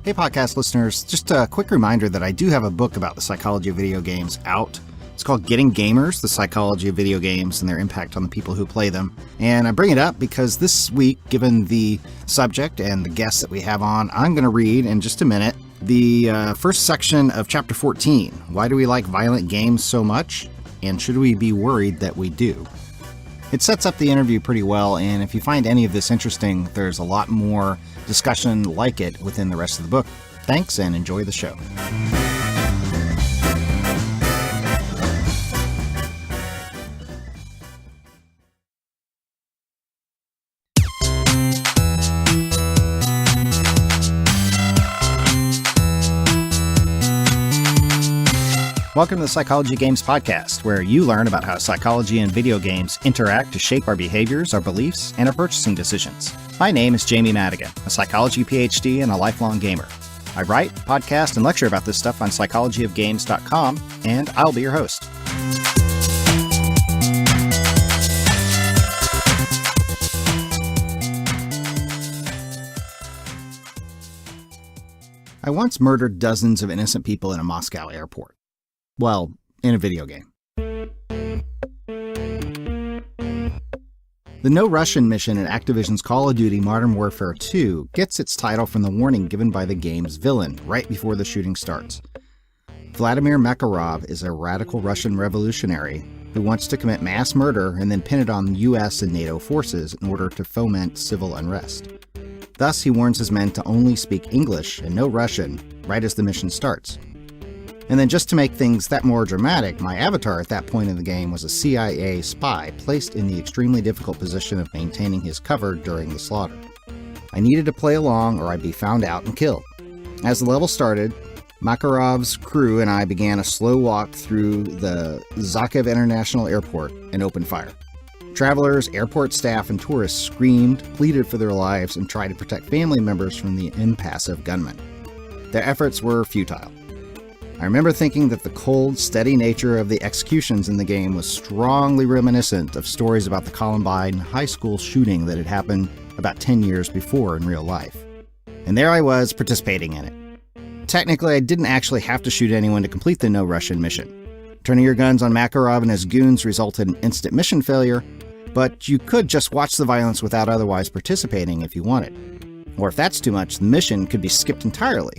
Hey podcast listeners, just a quick reminder that I do have a book about the psychology of video games out. It's called Getting Gamers, The Psychology of Video Games and Their Impact on the People Who Play Them. And I bring it up because this week, given the subject and the guests that we have on, I'm going to read in just a minute the first section of Chapter 14. Why do we like violent games so much? And should we be worried that we do? It sets up the interview pretty well, and if you find any of this interesting, there's a lot more discussion like it within the rest of the book. Thanks, and enjoy the show. Welcome to the Psychology Games Podcast, where you learn about how psychology and video games interact to shape our behaviors, our beliefs, and our purchasing decisions. My name is Jamie Madigan, a psychology PhD and a lifelong gamer. I write, podcast, and lecture about this stuff on psychologyofgames.com, and I'll be your host. I once murdered dozens of innocent people in a Moscow airport. Well, in a video game. The No Russian mission in Activision's Call of Duty Modern Warfare 2 gets its title from the warning given by the game's villain right before the shooting starts. Vladimir Makarov is a radical Russian revolutionary who wants to commit mass murder and then pin it on US and NATO forces in order to foment civil unrest. Thus, he warns his men to only speak English and no Russian right as the mission starts. And then just to make things that more dramatic, my avatar at that point in the game was a CIA spy placed in the extremely difficult position of maintaining his cover during the slaughter. I needed to play along or I'd be found out and killed. As the level started, Makarov's crew and I began a slow walk through the Zakhev International Airport and opened fire. Travelers, airport staff, and tourists screamed, pleaded for their lives, and tried to protect family members from the impassive gunmen. Their efforts were futile. I remember thinking that the cold, steady nature of the executions in the game was strongly reminiscent of stories about the Columbine high school shooting that had happened about 10 years before in real life. And there I was, participating in it. Technically, I didn't actually have to shoot anyone to complete the No Russian mission. Turning your guns on Makarov and his goons resulted in instant mission failure, but you could just watch the violence without otherwise participating if you wanted. Or if that's too much, the mission could be skipped entirely.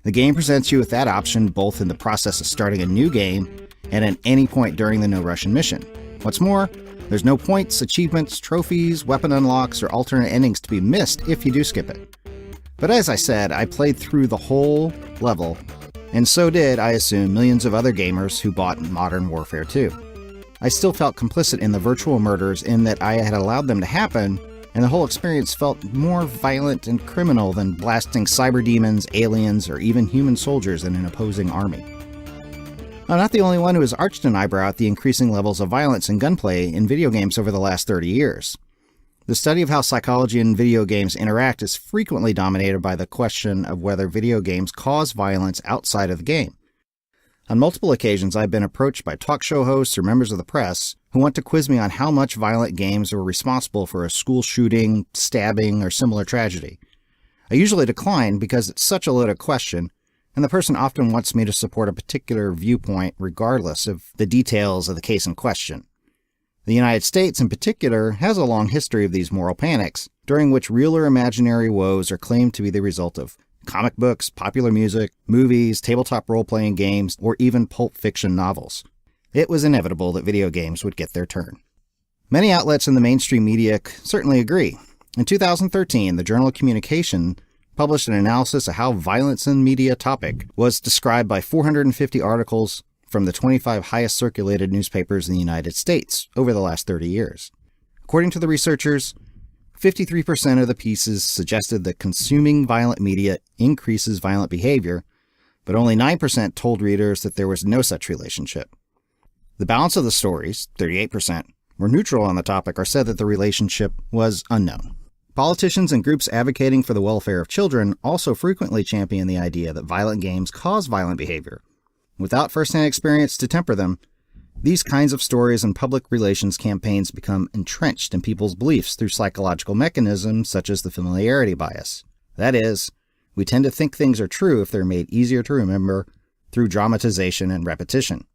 The game presents you with that option both in the process of starting a new game and at any point during the No Russian mission. What's more, there's no points, achievements, trophies, weapon unlocks, or alternate endings to be missed if you do skip it. But as I said, I played through the whole level, and so did, I assume, millions of other gamers who bought Modern Warfare 2. I still felt complicit in the virtual murders in that I had allowed them to happen, and the whole experience felt more violent and criminal than blasting cyber demons, aliens, or even human soldiers in an opposing army. I'm not the only one who has arched an eyebrow at the increasing levels of violence and gunplay in video games over the last 30 years. The study of how psychology and video games interact is frequently dominated by the question of whether video games cause violence outside of the game. On multiple occasions, I've been approached by talk show hosts or members of the press who want to quiz me on how much violent games are responsible for a school shooting, stabbing, or similar tragedy. I usually decline because it's such a loaded question, and the person often wants me to support a particular viewpoint regardless of the details of the case in question. The United States, in particular, has a long history of these moral panics, during which real or imaginary woes are claimed to be the result of comic books, popular music, movies, tabletop role-playing games, or even pulp fiction novels. It was inevitable that video games would get their turn. Many outlets in the mainstream media certainly agree. In 2013, the Journal of Communication published an analysis of how violence in media topic was described by 450 articles from the 25 highest circulated newspapers in the United States over the last 30 years. According to the researchers, 53% of the pieces suggested that consuming violent media increases violent behavior, but only 9% told readers that there was no such relationship. The balance of the stories, 38%, were neutral on the topic or said that the relationship was unknown. Politicians and groups advocating for the welfare of children also frequently champion the idea that violent games cause violent behavior. Without first-hand experience to temper them, these kinds of stories and public relations campaigns become entrenched in people's beliefs through psychological mechanisms such as the familiarity bias. That is, We tend to think things are true if they're made easier to remember through dramatization and repetition.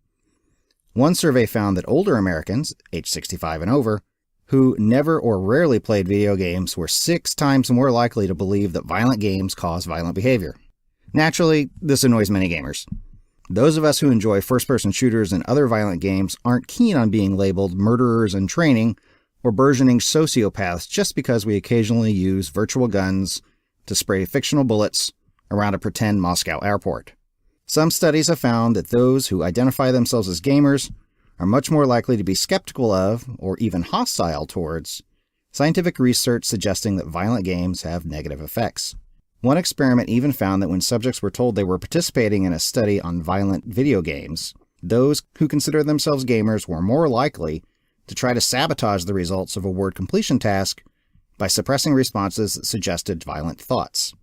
One survey found that older Americans, age 65 and over, who never or rarely played video games were 6 times more likely to believe that violent games cause violent behavior. Naturally, this annoys many gamers. Those of us who enjoy first-person shooters and other violent games aren't keen on being labeled murderers in training or burgeoning sociopaths just because we occasionally use virtual guns to spray fictional bullets around a pretend Moscow airport. Some studies have found that those who identify themselves as gamers are much more likely to be skeptical of, or even hostile towards, scientific research suggesting that violent games have negative effects. One experiment even found that when subjects were told they were participating in a study on violent video games, those who consider themselves gamers were more likely to try to sabotage the results of a word completion task by suppressing responses that suggested violent thoughts.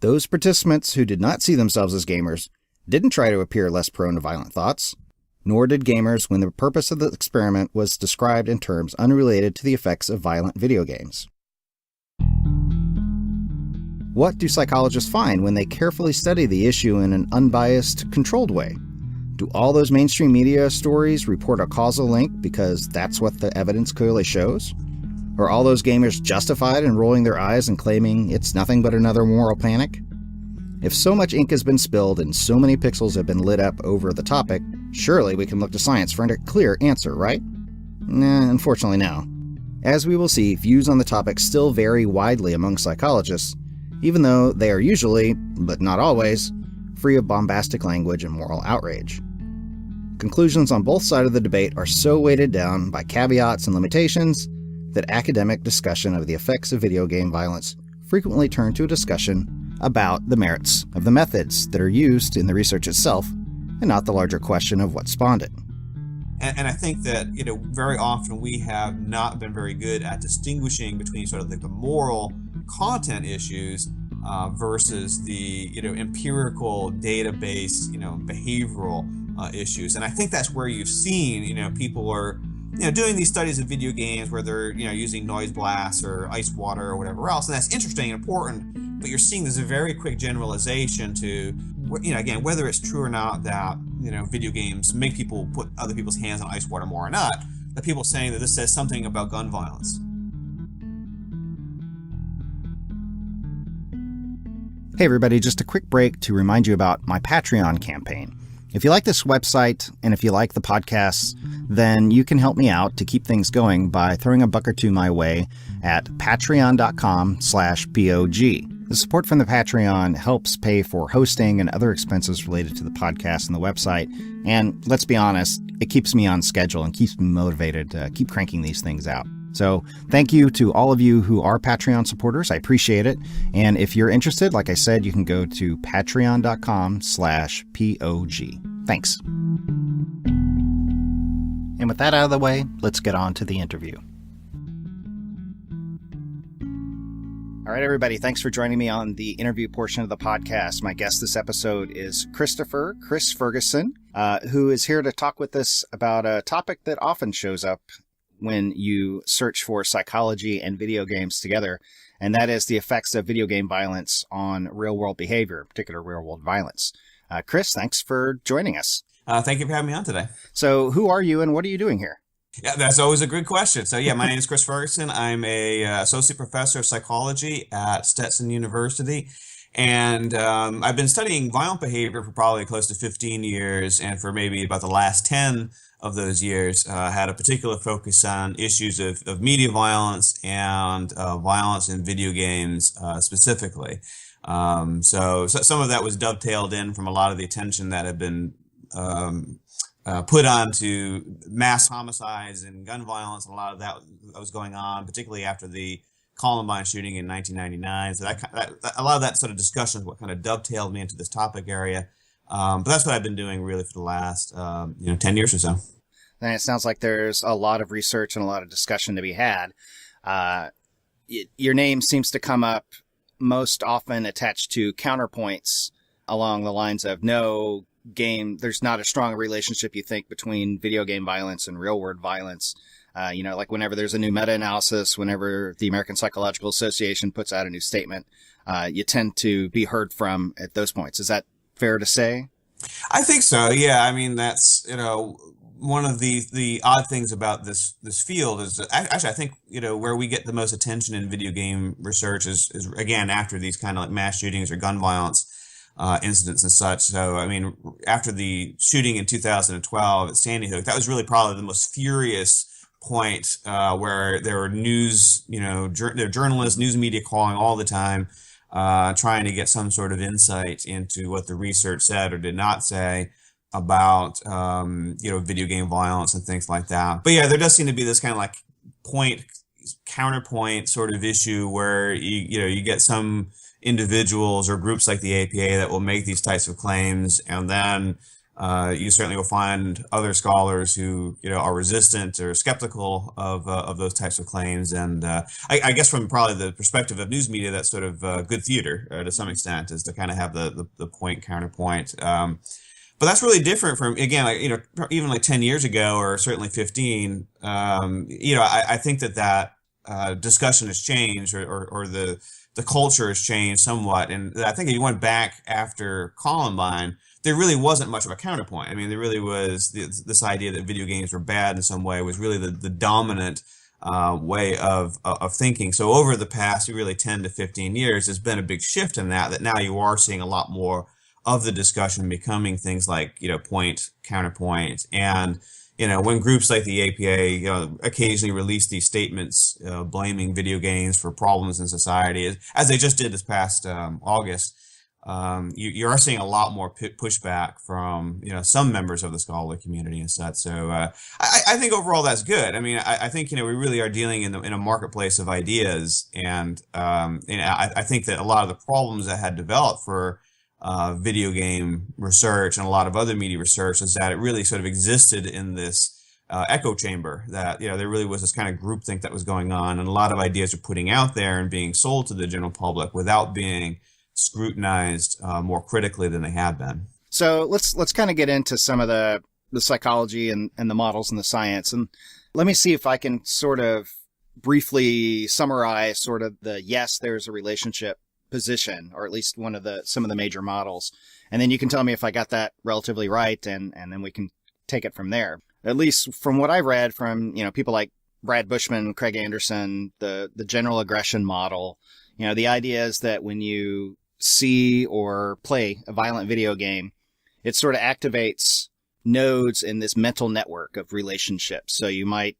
Those participants who did not see themselves as gamers didn't try to appear less prone to violent thoughts, nor did gamers when the purpose of the experiment was described in terms unrelated to the effects of violent video games. What do psychologists find when they carefully study the issue in an unbiased, controlled way? Do all those mainstream media stories report a causal link because that's what the evidence clearly shows? Are all those gamers justified in rolling their eyes and claiming it's nothing but another moral panic? If so much ink has been spilled and so many pixels have been lit up over the topic, surely we can look to science for a clear answer, right? Nah, unfortunately no. As we will see, views on the topic still vary widely among psychologists, even though they are usually, but not always, free of bombastic language and moral outrage. Conclusions on both sides of the debate are so weighted down by caveats and limitations that academic discussion of the effects of video game violence frequently turn to a discussion about the merits of the methods that are used in the research itself, and not the larger question of what spawned it. And I think that, very often we have not been very good at distinguishing between sort of the moral content issues versus the, empirical database, behavioral issues. And I think that's where you've seen, people are, doing these studies of video games where they're, using noise blasts or ice water or whatever else. And that's interesting and important, but you're seeing there's a very quick generalization to, again, whether it's true or not that, video games make people put other people's hands on ice water more or not, that people saying that this says something about gun violence. Hey everybody, just a quick break to remind you about my Patreon campaign. If you like this website and if you like the podcasts, then you can help me out to keep things going by throwing a buck or two my way at patreon.com/POG. The support from the Patreon helps pay for hosting and other expenses related to the podcast and the website. And let's be honest, it keeps me on schedule and keeps me motivated to keep cranking these things out. So thank you to all of you who are Patreon supporters. I appreciate it. And if you're interested, like I said, you can go to patreon.com/POG. Thanks. And with that out of the way, let's get on to the interview. All right, everybody, thanks for joining me on the interview portion of the podcast. My guest this episode is Chris Ferguson, who is here to talk with us about a topic that often shows up when you search for psychology and video games together, and that is the effects of video game violence on real-world behavior, in particular real-world violence. Chris, thanks for joining us. Thank you for having me on today. So who are you and what are you doing here? Yeah, that's always a good question. So my name is Chris Ferguson. I'm a associate professor of psychology at Stetson University. And I've been studying violent behavior for probably close to 15 years. And for maybe about the last 10 of those years, had a particular focus on issues of media violence and violence in video games specifically. So some of that was dovetailed in from a lot of the attention that had been put on to mass homicides and gun violence, and a lot of that was going on, particularly after the Columbine shooting in 1999. So a lot of that sort of discussion is what kind of dovetailed me into this topic area. But that's what I've been doing really for the last 10 years or so. And it sounds like there's a lot of research and a lot of discussion to be had. Your name seems to come up most often attached to counterpoints along the lines of there's not a strong relationship, you think, between video game violence and real world violence. Like whenever there's a new meta-analysis, whenever the American Psychological Association puts out a new statement, you tend to be heard from at those points. Is that fair to say? I think so. Yeah. I mean, that's, one of the odd things about this field is that actually I think, where we get the most attention in video game research is again, after these kind of like mass shootings or gun violence incidents and such. So, I mean, after the shooting in 2012 at Sandy Hook, that was really probably the most furious point where there were news, there were journalists, news media calling all the time, trying to get some sort of insight into what the research said or did not say about, video game violence and things like that. But yeah, there does seem to be this kind of like counterpoint sort of issue where you get some individuals or groups like the APA that will make these types of claims, and then you certainly will find other scholars who are resistant or skeptical of those types of claims. And I guess from probably the perspective of news media, that's sort of good theater to some extent, is to kind of have the point counterpoint. But that's really different from, again, like, even like 10 years ago, or certainly 15. I think that discussion has changed, or the culture has changed somewhat. And I think if you went back after Columbine, there really wasn't much of a counterpoint. I mean, there really was this idea that video games were bad in some way was really the dominant way of thinking. So over the past really 10 to 15 years, there's been a big shift in that now you are seeing a lot more of the discussion becoming things like, point, counterpoint. And, when groups like the APA, occasionally release these statements blaming video games for problems in society, as they just did this past August, you are seeing a lot more pushback from, some members of the scholarly community and such. So I think overall that's good. I mean, I think, we really are dealing in a marketplace of ideas. And, I think that a lot of the problems that had developed for video game research and a lot of other media research is that it really sort of existed in this echo chamber, that there really was this kind of groupthink that was going on, and a lot of ideas are putting out there and being sold to the general public without being scrutinized more critically than they have been. So let's kind of get into some of the psychology and the models and the science, and let me see if I can sort of briefly summarize sort of yes, there's a relationship position, or at least some of the major models. And then you can tell me if I got that relatively right, and then we can take it from there. At least from what I read from, people like Brad Bushman, Craig Anderson, the general aggression model, the idea is that when you see or play a violent video game, it sort of activates nodes in this mental network of relationships. So you might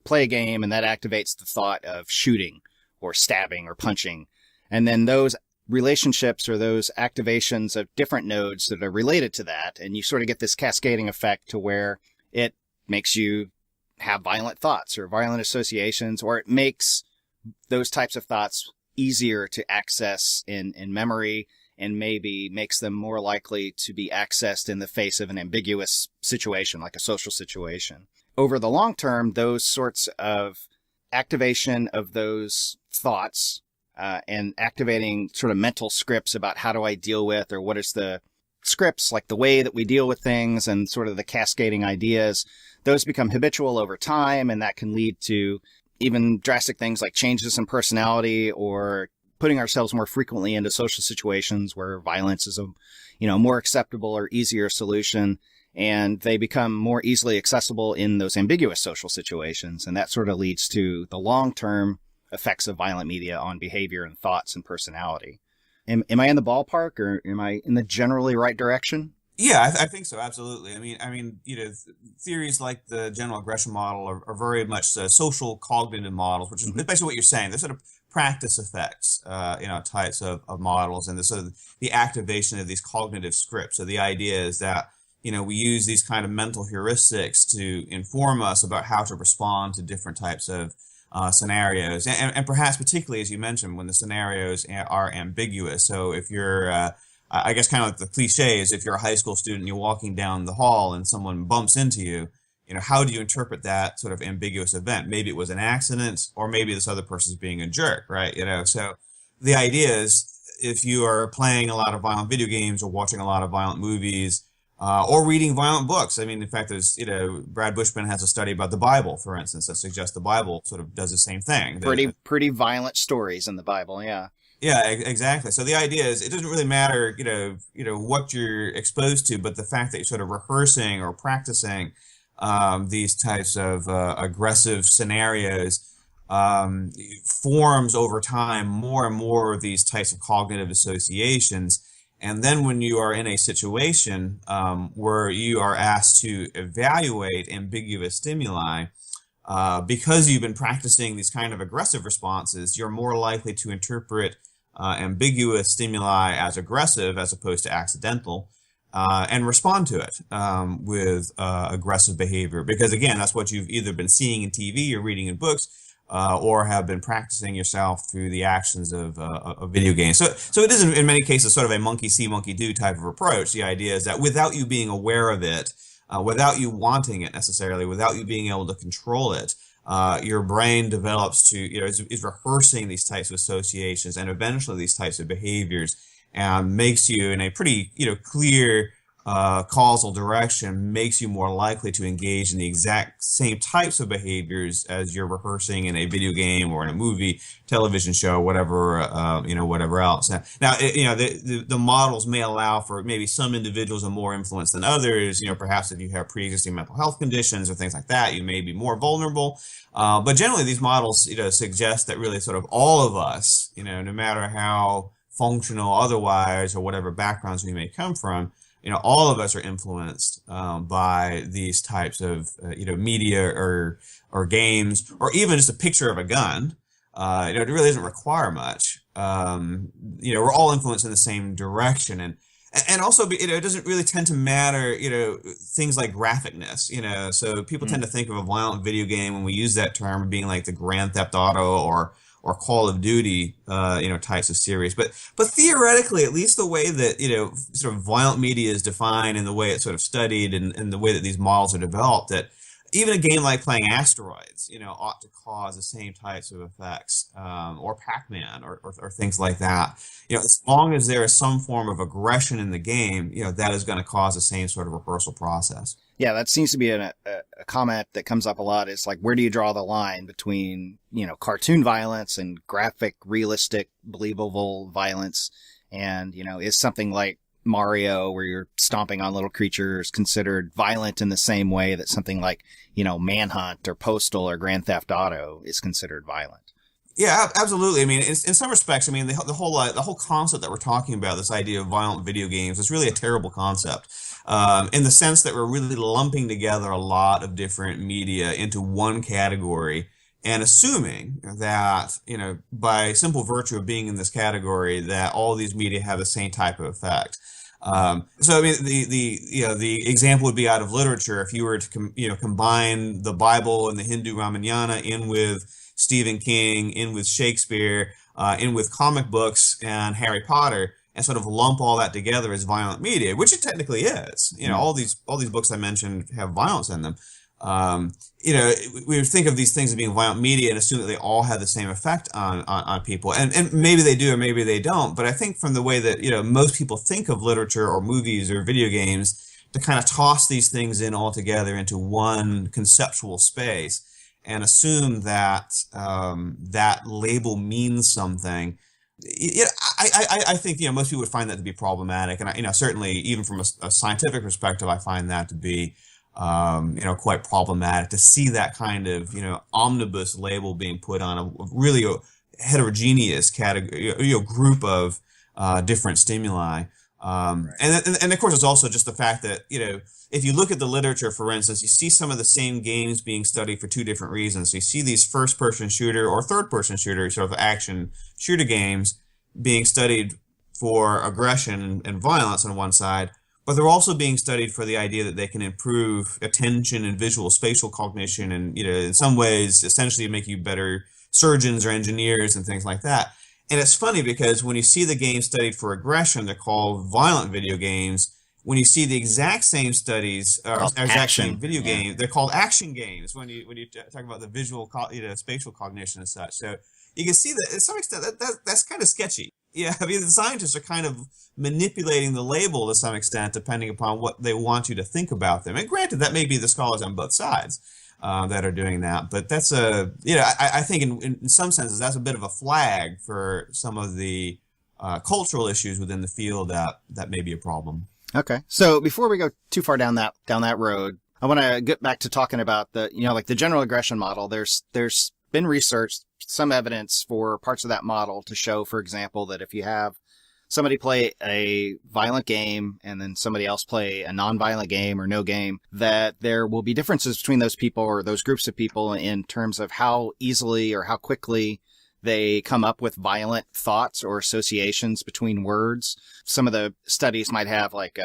play a game and that activates the thought of shooting or stabbing or punching. And then those relationships or those activations of different nodes that are related to that, and you sort of get this cascading effect to where it makes you have violent thoughts or violent associations, or it makes those types of thoughts easier to access in memory, and maybe makes them more likely to be accessed in the face of an ambiguous situation, like a social situation. Over the long term, those sorts of activation of those thoughts and activating sort of mental scripts about how do I deal with, or what is the scripts, like the way that we deal with things and sort of the cascading ideas, those become habitual over time, and that can lead to even drastic things like changes in personality, or putting ourselves more frequently into social situations where violence is a more acceptable or easier solution, and they become more easily accessible in those ambiguous social situations. And that sort of leads to the long-term effects of violent media on behavior and thoughts and personality. Am I in the ballpark, or am I in the generally right direction? Yeah, I think so. Absolutely. I mean, theories like the general aggression model are very much social cognitive models, which is basically what you're saying. They're sort of practice effects, types of models, and the sort of the activation of these cognitive scripts. So the idea is that, we use these kind of mental heuristics to inform us about how to respond to different types of scenarios, and perhaps particularly, as you mentioned, when the scenarios are ambiguous. So if you're, I guess kind of like the cliche is, if you're a high school student and you're walking down the hall and someone bumps into you, how do you interpret that sort of ambiguous event? Maybe it was an accident, or maybe this other person's being a jerk, right? So the idea is, if you are playing a lot of violent video games or watching a lot of violent movies, or reading violent books. I mean, in fact, there's, Brad Bushman has a study about the Bible, for instance, that suggests the Bible sort of does the same thing. Pretty violent stories in the Bible, yeah. Yeah, exactly. So the idea is it doesn't really matter, what you're exposed to, but the fact that you're sort of rehearsing or practicing these types of aggressive scenarios forms over time more and more of these types of cognitive associations. And then when you are in a situation where you are asked to evaluate ambiguous stimuli, because you've been practicing these kind of aggressive responses, you're more likely to interpret ambiguous stimuli as aggressive as opposed to accidental, and respond to it with aggressive behavior. Because again, that's what you've either been seeing in TV or reading in books, or have been practicing yourself through the actions of video games. So it is in many cases sort of a monkey see, monkey do type of approach. The idea is that without you being aware of it, without you wanting it necessarily, without you being able to control it, your brain develops to, is rehearsing these types of associations and eventually these types of behaviors, and makes you in a pretty, clear causal direction, makes you more likely to engage in the exact same types of behaviors as you're rehearsing in a video game or in a movie, television show, whatever, whatever else. Now, the models may allow for maybe some individuals are more influenced than others. Perhaps if you have pre-existing mental health conditions or things like that, you may be more vulnerable. But generally, these models, suggest that really sort of all of us, no matter how functional otherwise or whatever backgrounds we may come from, all of us are influenced by these types of, media or games, or even just a picture of a gun. It really doesn't require much. We're all influenced in the same direction, and also, it doesn't really tend to matter, things like graphicness. So people tend to think of a violent video game when we use that term being like the Grand Theft Auto or Call of Duty, types of series. But theoretically, at least the way that, sort of violent media is defined and the way it's sort of studied and the way that these models are developed, that even a game like playing Asteroids, ought to cause the same types of effects, or Pac-Man or things like that. As long as there is some form of aggression in the game, that is going to cause the same sort of rehearsal process. Yeah, that seems to be a comment that comes up a lot. It's like, where do you draw the line between, cartoon violence and graphic, realistic, believable violence? And, is something like Mario, where you're stomping on little creatures, considered violent in the same way that something like, Manhunt or Postal or Grand Theft Auto is considered violent? Yeah, absolutely. I mean, in some respects, I mean, the whole concept that we're talking about, this idea of violent video games, is really a terrible concept, in the sense that we're really lumping together a lot of different media into one category and assuming that, by simple virtue of being in this category, that all these media have the same type of effect. So I mean, the example would be out of literature. If you were to combine the Bible and the Hindu Ramayana in with Stephen King, in with Shakespeare, in with comic books and Harry Potter, and sort of lump all that together as violent media, which it technically is. All these books I mentioned have violence in them. We would think of these things as being violent media and assume that they all have the same effect on people. And maybe they do or maybe they don't. But I think from the way that, most people think of literature or movies or video games, to kind of toss these things in all together into one conceptual space and assume that that label means something. I think most people would find that to be problematic, and certainly even from a scientific perspective, I find that to be quite problematic, to see that kind of omnibus label being put on a really heterogeneous category, group of different stimuli. And of course, it's also just the fact that, if you look at the literature, for instance, you see some of the same games being studied for two different reasons. So you see these first-person shooter or third-person shooter sort of action shooter games being studied for aggression and violence on one side, but they're also being studied for the idea that they can improve attention and visual spatial cognition and, in some ways, essentially make you better surgeons or engineers and things like that. And it's funny because when you see the games studied for aggression, they're called violent video games. When you see the exact same studies, exact same video games, they're called action games. When you talk about the visual, spatial cognition and such. So you can see that to some extent that's kind of sketchy. Yeah, I mean, the scientists are kind of manipulating the label to some extent, depending upon what they want you to think about them. And granted, that may be the scholars on both sides that are doing that, but that's I think in some senses that's a bit of a flag for some of the cultural issues within the field that may be a problem. Okay. So before we go too far down that road, I want to get back to talking about like the general aggression model. There's been research, some evidence for parts of that model to show, for example, that if you have somebody play a violent game and then somebody else play a non-violent game or no game, that there will be differences between those people or those groups of people in terms of how easily or how quickly they come up with violent thoughts or associations between words. Some of the studies might have like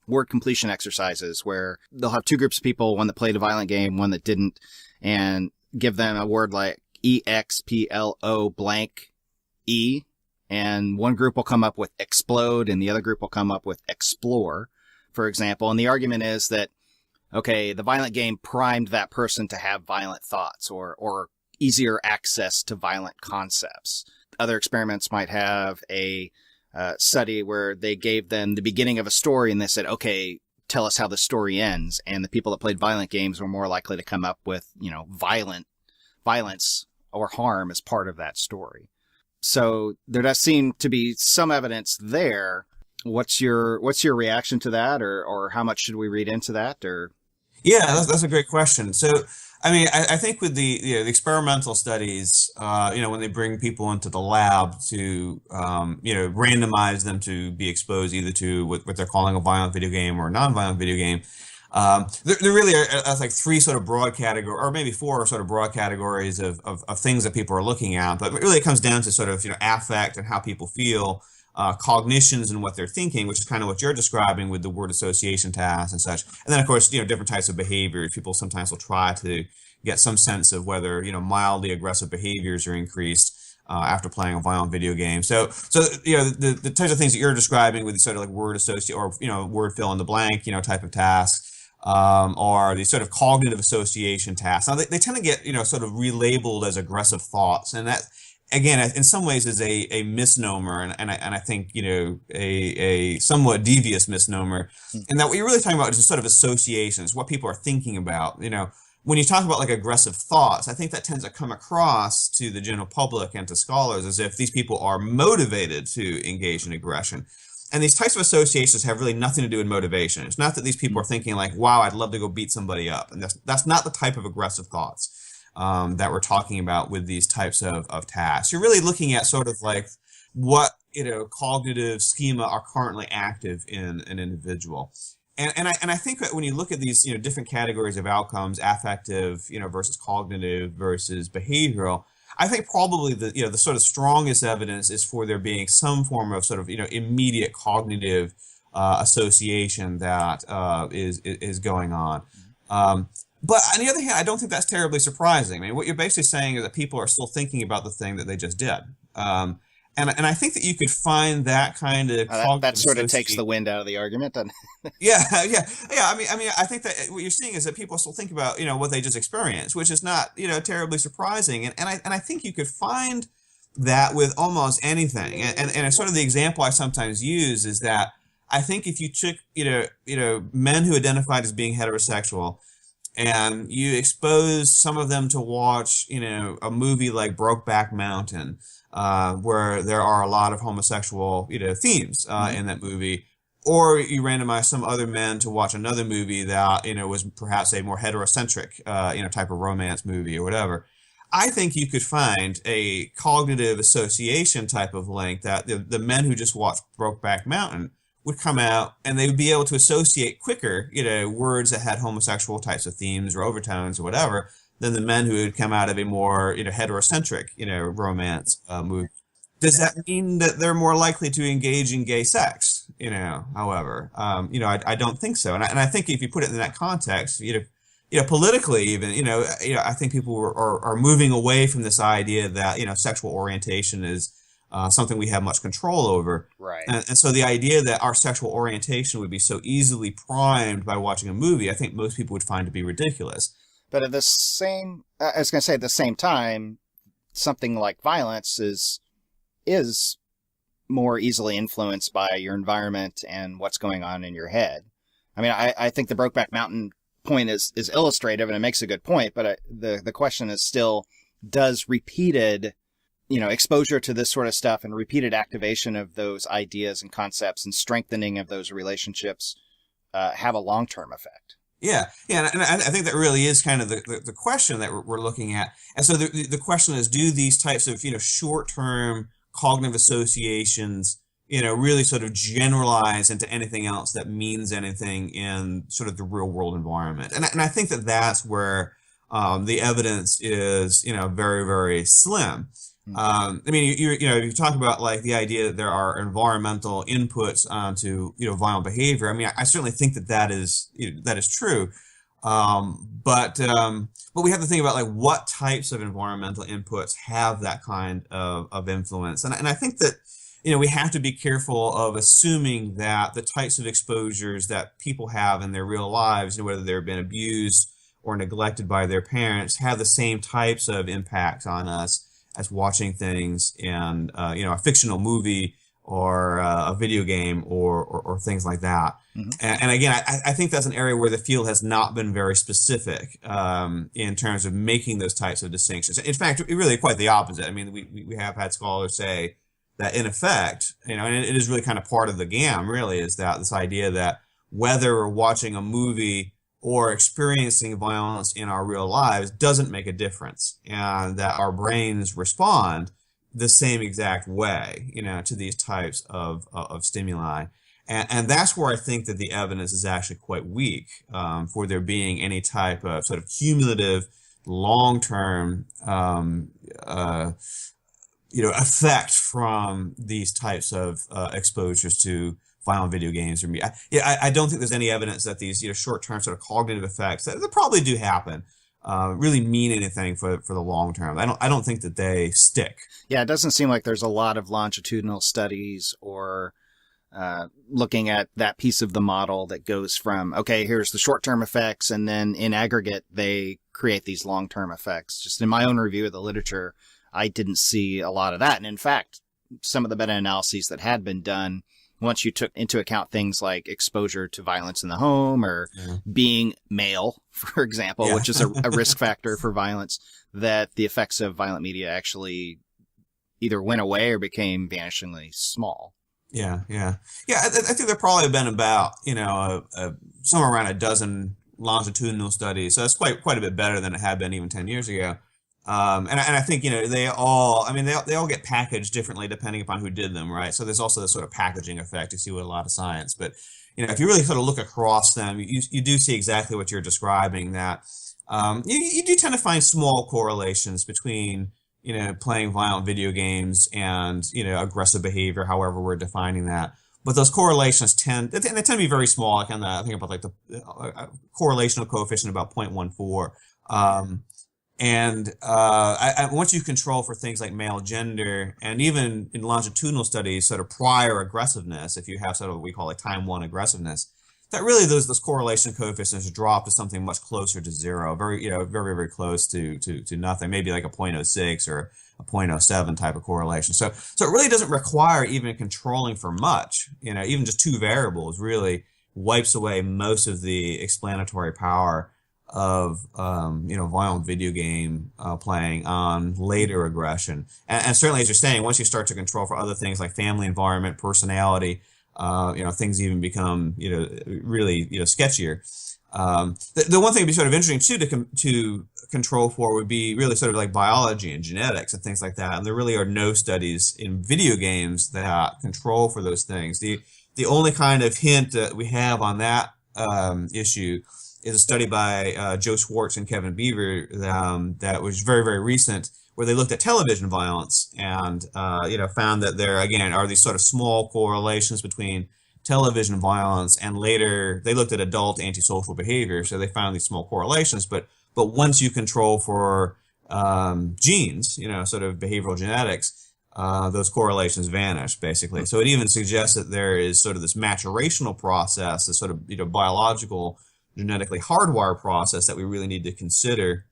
word completion exercises where they'll have two groups of people, one that played a violent game, one that didn't, and give them a word like EXPLO blank E. And one group will come up with explode and the other group will come up with explore, for example. And the argument is that, okay, the violent game primed that person to have violent thoughts or easier access to violent concepts. Other experiments might have a study where they gave them the beginning of a story and they said, okay, tell us how the story ends. And the people that played violent games were more likely to come up with, violence or harm as part of that story. So there does seem to be some evidence there. What's your reaction to that, or how much should we read into that? Or Yeah, that's a great question. So, I mean, I think with the experimental studies, when they bring people into the lab to, randomize them to be exposed either to what they're calling a violent video game or a non-violent video game, there really are like three sort of broad categories, or maybe four sort of broad categories of things that people are looking at. But really, it comes down to sort of affect and how people feel, cognitions and what they're thinking, which is kind of what you're describing with the word association tasks and such. And then, of course, different types of behaviors. People sometimes will try to get some sense of whether mildly aggressive behaviors are increased after playing a violent video game. So the types of things that you're describing with the sort of like word associate or word fill in the blank type of tasks. Or these sort of cognitive association tasks. Now they tend to get sort of relabeled as aggressive thoughts, and that again in some ways is a misnomer, and I think a somewhat devious misnomer, and that what you're really talking about is just sort of associations, what people are thinking about. When you talk about like aggressive thoughts, I think that tends to come across to the general public and to scholars as if these people are motivated to engage in aggression. And these types of associations have really nothing to do with motivation. It's not that these people are thinking like, wow, I'd love to go beat somebody up. And that's not the type of aggressive thoughts that we're talking about with these types of tasks. You're really looking at sort of like what, cognitive schema are currently active in an individual. And I think that when you look at these, different categories of outcomes, affective, versus cognitive versus behavioral, I think probably the sort of strongest evidence is for there being some form of sort of immediate cognitive association that is going on. But on the other hand, I don't think that's terribly surprising. I mean, what you're basically saying is that people are still thinking about the thing that they just did. And I think that you could find that kind of cognitive that sort of takes the wind out of the argument, doesn't it? Yeah. I mean, I think that what you're seeing is that people still think about, what they just experienced, which is not, terribly surprising. And I think you could find that with almost anything. And sort of the example I sometimes use is that I think if you took, men who identified as being heterosexual and you expose some of them to watch, a movie like Brokeback Mountain, where there are a lot of homosexual, themes in that movie, or you randomize some other men to watch another movie that was perhaps a more heterocentric type of romance movie or whatever. I think you could find a cognitive association type of link that the men who just watched Brokeback Mountain would come out and they would be able to associate quicker, words that had homosexual types of themes or overtones or whatever, than the men who had come out of a more, heterocentric, romance movie. Does that mean that they're more likely to engage in gay sex? However, I don't think so. And I think if you put it in that context, politically even, I think people are moving away from this idea that, sexual orientation is something we have much control over. Right. And so the idea that our sexual orientation would be so easily primed by watching a movie, I think most people would find to be ridiculous. But at the same, I was going to say at the same time, something like violence is more easily influenced by your environment and what's going on in your head. I mean, I think the Brokeback Mountain point is illustrative, and it makes a good point, but the question is still, does repeated, exposure to this sort of stuff and repeated activation of those ideas and concepts and strengthening of those relationships have a long-term effect? Yeah, and I think that really is kind of the question that we're looking at. And so the question is, do these types of short-term cognitive associations really sort of generalize into anything else that means anything in sort of the real world environment? And I think that that's where the evidence is very, very slim. I mean, you talk about like the idea that there are environmental inputs onto violent behavior. I mean, I certainly think that is true, but we have to think about like what types of environmental inputs have that kind of influence, and I think that we have to be careful of assuming that the types of exposures that people have in their real lives, whether they've been abused or neglected by their parents, have the same types of impacts on us as watching things in a fictional movie or a video game or things like that. Mm-hmm. And again, I think that's an area where the field has not been very specific in terms of making those types of distinctions. In fact, really quite the opposite. I mean, we have had scholars say that in effect, and it is really kind of part of the GAM, really, is that this idea that whether we're watching a movie or experiencing violence in our real lives doesn't make a difference, and that our brains respond the same exact way, to these types of stimuli. And that's where I think that the evidence is actually quite weak for there being any type of sort of cumulative, long-term, effect from these types of exposures to violent video games. I don't think there's any evidence that these short-term sort of cognitive effects that probably do happen really mean anything for the long term. I don't think that they stick. Yeah, it doesn't seem like there's a lot of longitudinal studies or looking at that piece of the model that goes from, okay, here's the short-term effects, and then in aggregate they create these long-term effects. Just in my own review of the literature, I didn't see a lot of that. And in fact, some of the meta-analyses that had been done, once you took into account things like exposure to violence in the home or being male, for example, which is a risk factor for violence, that the effects of violent media actually either went away or became vanishingly small. Yeah. I think there probably have been about, somewhere around a dozen longitudinal studies. So that's quite a bit better than it had been even 10 years ago. And I think, they all get packaged differently depending upon who did them, right? So there's also this sort of packaging effect you see with a lot of science. But, if you really sort of look across them, you do see exactly what you're describing, that you do tend to find small correlations between, playing violent video games and, aggressive behavior, however we're defining that. But those correlations tend to be very small. I think about like the correlational coefficient about 0.14. And once you control for things like male gender, and even in longitudinal studies, sort of prior aggressiveness, if you have sort of what we call like time one aggressiveness, that really those correlation coefficients drop to something much closer to zero, very very close to nothing, maybe like a 0.06 or a 0.07 type of correlation. So it really doesn't require even controlling for much. Even just two variables really wipes away most of the explanatory power of violent video game playing on later aggression, and certainly, as you're saying, once you start to control for other things like family environment, personality, things even become really sketchier. The one thing that'd be sort of interesting too to control for would be really sort of like biology and genetics and things like that. And there really are no studies in video games that control for those things. The only kind of hint that we have on that issue is a study by Joe Schwartz and Kevin Beaver that was very, very recent, where they looked at television violence and found that there again are these sort of small correlations between television violence and later they looked at adult antisocial behavior. So they found these small correlations, but once you control for genes, sort of behavioral genetics, those correlations vanish basically. So it even suggests that there is sort of this maturational process, this sort of biological, genetically hardwired process that we really need to consider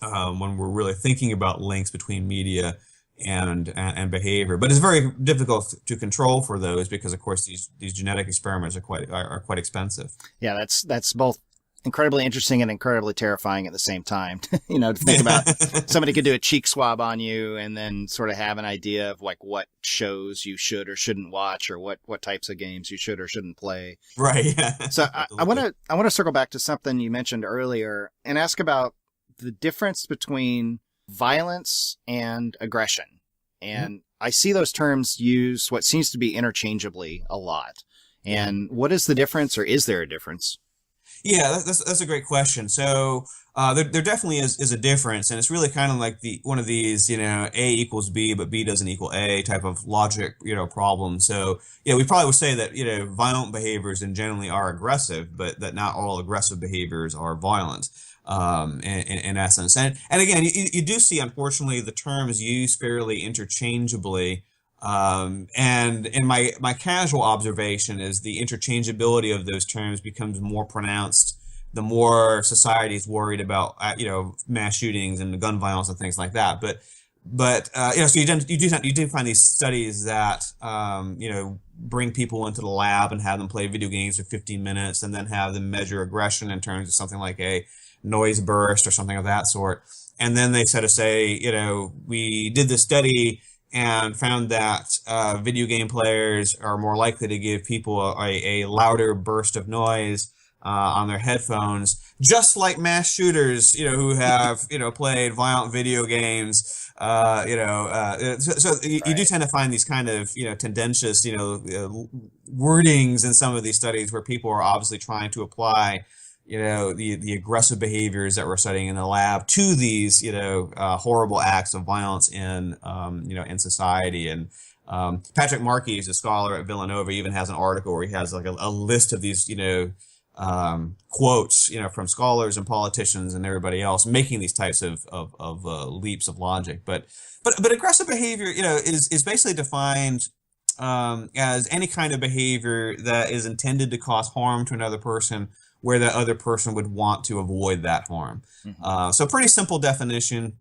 when we're really thinking about links between media and behavior. But it's very difficult to control for those because, of course, these genetic experiments are quite expensive. Yeah, that's both incredibly interesting and incredibly terrifying at the same time. To think about somebody could do a cheek swab on you and then sort of have an idea of like what shows you should or shouldn't watch, or what types of games you should or shouldn't play. Right. Yeah. So I want to circle back to something you mentioned earlier and ask about the difference between violence and aggression. And I see those terms used what seems to be interchangeably a lot. And what is the difference, or is there a difference? Yeah, that's a great question. So there definitely is a difference, and it's really kind of like one of these, A equals B, but B doesn't equal A type of logic, problem. So yeah, we probably would say that violent behaviors in generally are aggressive, but that not all aggressive behaviors are violent. In essence, and again, you do see, unfortunately, the terms used fairly interchangeably. And in my casual observation is the interchangeability of those terms becomes more pronounced the more society is worried about mass shootings and gun violence and things like that. So you do find these studies that bring people into the lab and have them play video games for 15 minutes and then have them measure aggression in terms of something like a noise burst or something of that sort. And then they sort of say, we did this study and found that video game players are more likely to give people a louder burst of noise on their headphones, just like mass shooters, who have, played violent video games. You do tend to find these kind of, tendentious, wordings in some of these studies where people are obviously trying to apply the aggressive behaviors that we're studying in the lab to these, horrible acts of violence in society. And Patrick Markey is a scholar at Villanova, even has an article where he has like a list of these, quotes, from scholars and politicians and everybody else making these types of leaps of logic. But aggressive behavior, is basically defined as any kind of behavior that is intended to cause harm to another person, where the other person would want to avoid that harm. Mm-hmm. So pretty simple definition.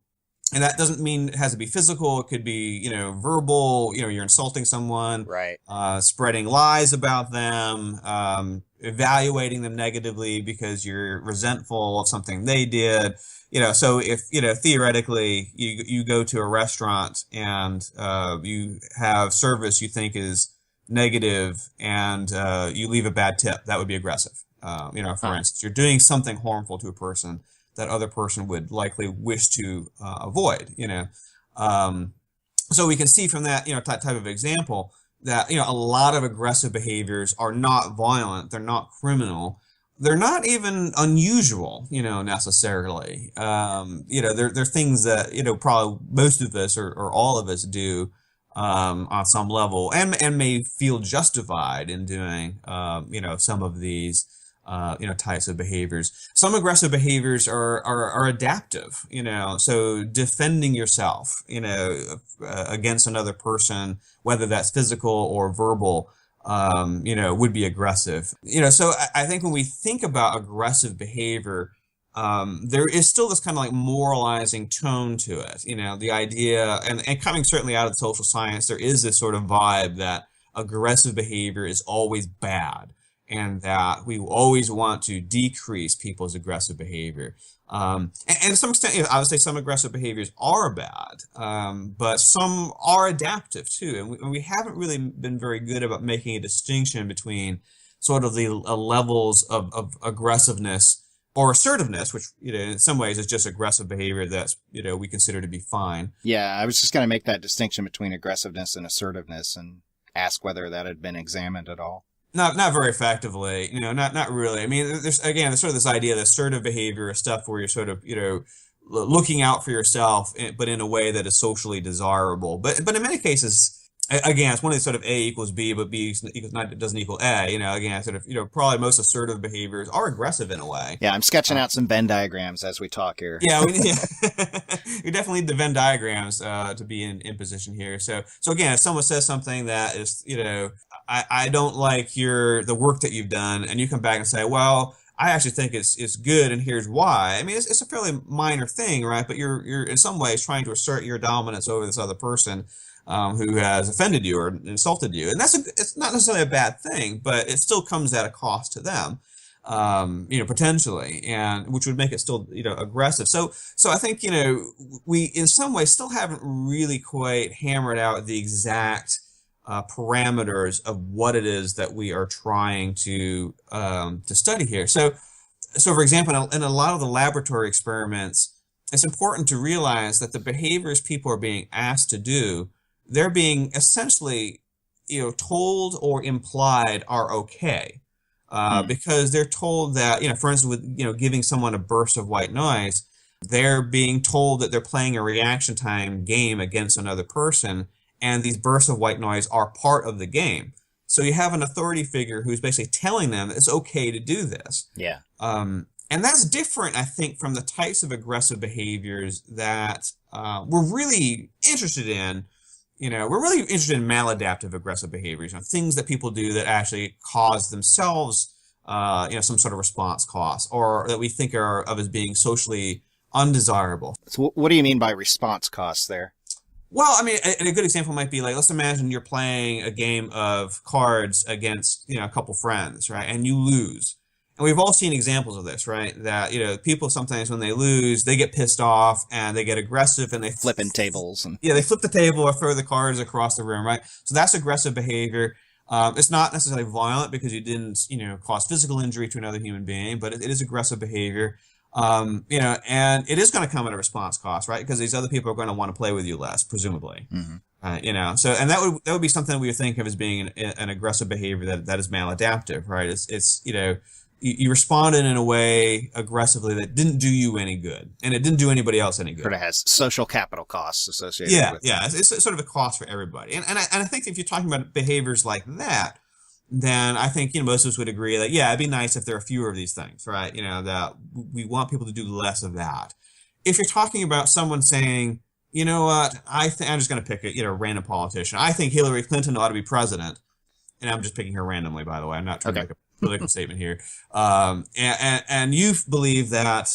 And that doesn't mean it has to be physical. It could be, verbal, you're insulting someone, right? Spreading lies about them, evaluating them negatively because you're resentful of something they did. So if, theoretically you go to a restaurant and you have service you think is negative and you leave a bad tip, that would be aggressive. For instance, you're doing something harmful to a person that other person would likely wish to avoid, So we can see from that, type of example that, a lot of aggressive behaviors are not violent. They're not criminal. They're not even unusual, necessarily. They're things that, probably most of us or all of us do on some level and may feel justified in doing, some of these types of behaviors. Some aggressive behaviors are adaptive, so defending yourself, against another person, whether that's physical or verbal, would be aggressive. So I think when we think about aggressive behavior, there is still this kind of like moralizing tone to it, the idea, and coming certainly out of social science, there is this sort of vibe that aggressive behavior is always bad, and that we always want to decrease people's aggressive behavior. And to some extent, obviously some aggressive behaviors are bad, but some are adaptive too. And we haven't really been very good about making a distinction between sort of the levels of aggressiveness or assertiveness, which, in some ways is just aggressive behavior that's, we consider to be fine. Yeah, I was just going to make that distinction between aggressiveness and assertiveness and ask whether that had been examined at all. Not very effectively, not really. I mean, there's sort of this idea that assertive behavior is stuff where you're sort of, looking out for yourself, but in a way that is socially desirable. But in many cases, again, it's one of these sort of A equals B, but B doesn't equal A. Again, sort of, probably most assertive behaviors are aggressive in a way. Yeah, I'm sketching out some Venn diagrams as we talk here. Yeah, you definitely need the Venn diagrams to be in position here. So again, if someone says something that is, I don't like the work that you've done, and you come back and say, well, I actually think it's good, and here's why. I mean, it's a fairly minor thing, right? But you're in some ways trying to assert your dominance over this other person who has offended you or insulted you, and it's not necessarily a bad thing, but it still comes at a cost to them, potentially, and which would make it still, aggressive. So I think, we in some ways still haven't really quite hammered out the exact parameters of what it is that we are trying to study here. So for example, in a lot of the laboratory experiments, it's important to realize that the behaviors people are being asked to do, they're being essentially, told or implied are okay. Because they're told that, for instance, with, giving someone a burst of white noise, they're being told that they're playing a reaction time game against another person, and these bursts of white noise are part of the game. So you have an authority figure who's basically telling them it's okay to do this. Yeah. And that's different, I think, from the types of aggressive behaviors that we're really interested in. We're really interested in maladaptive aggressive behaviors, things that people do that actually cause themselves, some sort of response cost, or that we think of as being socially undesirable. So what do you mean by response costs there? Well, I mean, a good example might be like, let's imagine you're playing a game of cards against, a couple friends, right? And you lose. And we've all seen examples of this, right? That, people sometimes when they lose, they get pissed off and they get aggressive and they flipping tables. Yeah, they flip the table or throw the cards across the room, right? So that's aggressive behavior. It's not necessarily violent because you didn't, cause physical injury to another human being, but it is aggressive behavior. And it is going to come at a response cost, right? Because these other people are going to want to play with you less, presumably. Mm-hmm. So, and that would be something we would think of as being an aggressive behavior that is maladaptive, right? It's you responded in a way aggressively that didn't do you any good, and it didn't do anybody else any good. Sort of has social capital costs associated with it. Yeah, it's sort of a cost for everybody. And I think if you're talking about behaviors like that, then I think, most of us would agree that, yeah, it'd be nice if there are fewer of these things, right? That we want people to do less of that. If you're talking about someone saying, you know what, I'm just going to pick a random politician. I think Hillary Clinton ought to be president. And I'm just picking her randomly, by the way. I'm not trying to make a political statement here. And you believe that,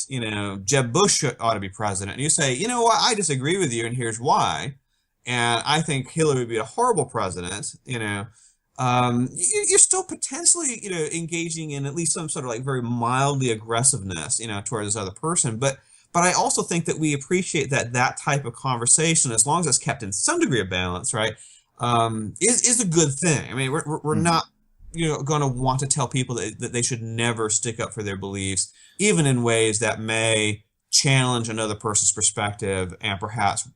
Jeb Bush ought to be president. And you say, you know what, I disagree with you, and here's why. And I think Hillary would be a horrible president, you're still potentially, engaging in at least some sort of like very mildly aggressiveness, towards this other person. But I also think that we appreciate that type of conversation, as long as it's kept in some degree of balance, right, is a good thing. I mean, we're not, going to want to tell people that they should never stick up for their beliefs, even in ways that may challenge another person's perspective and perhaps,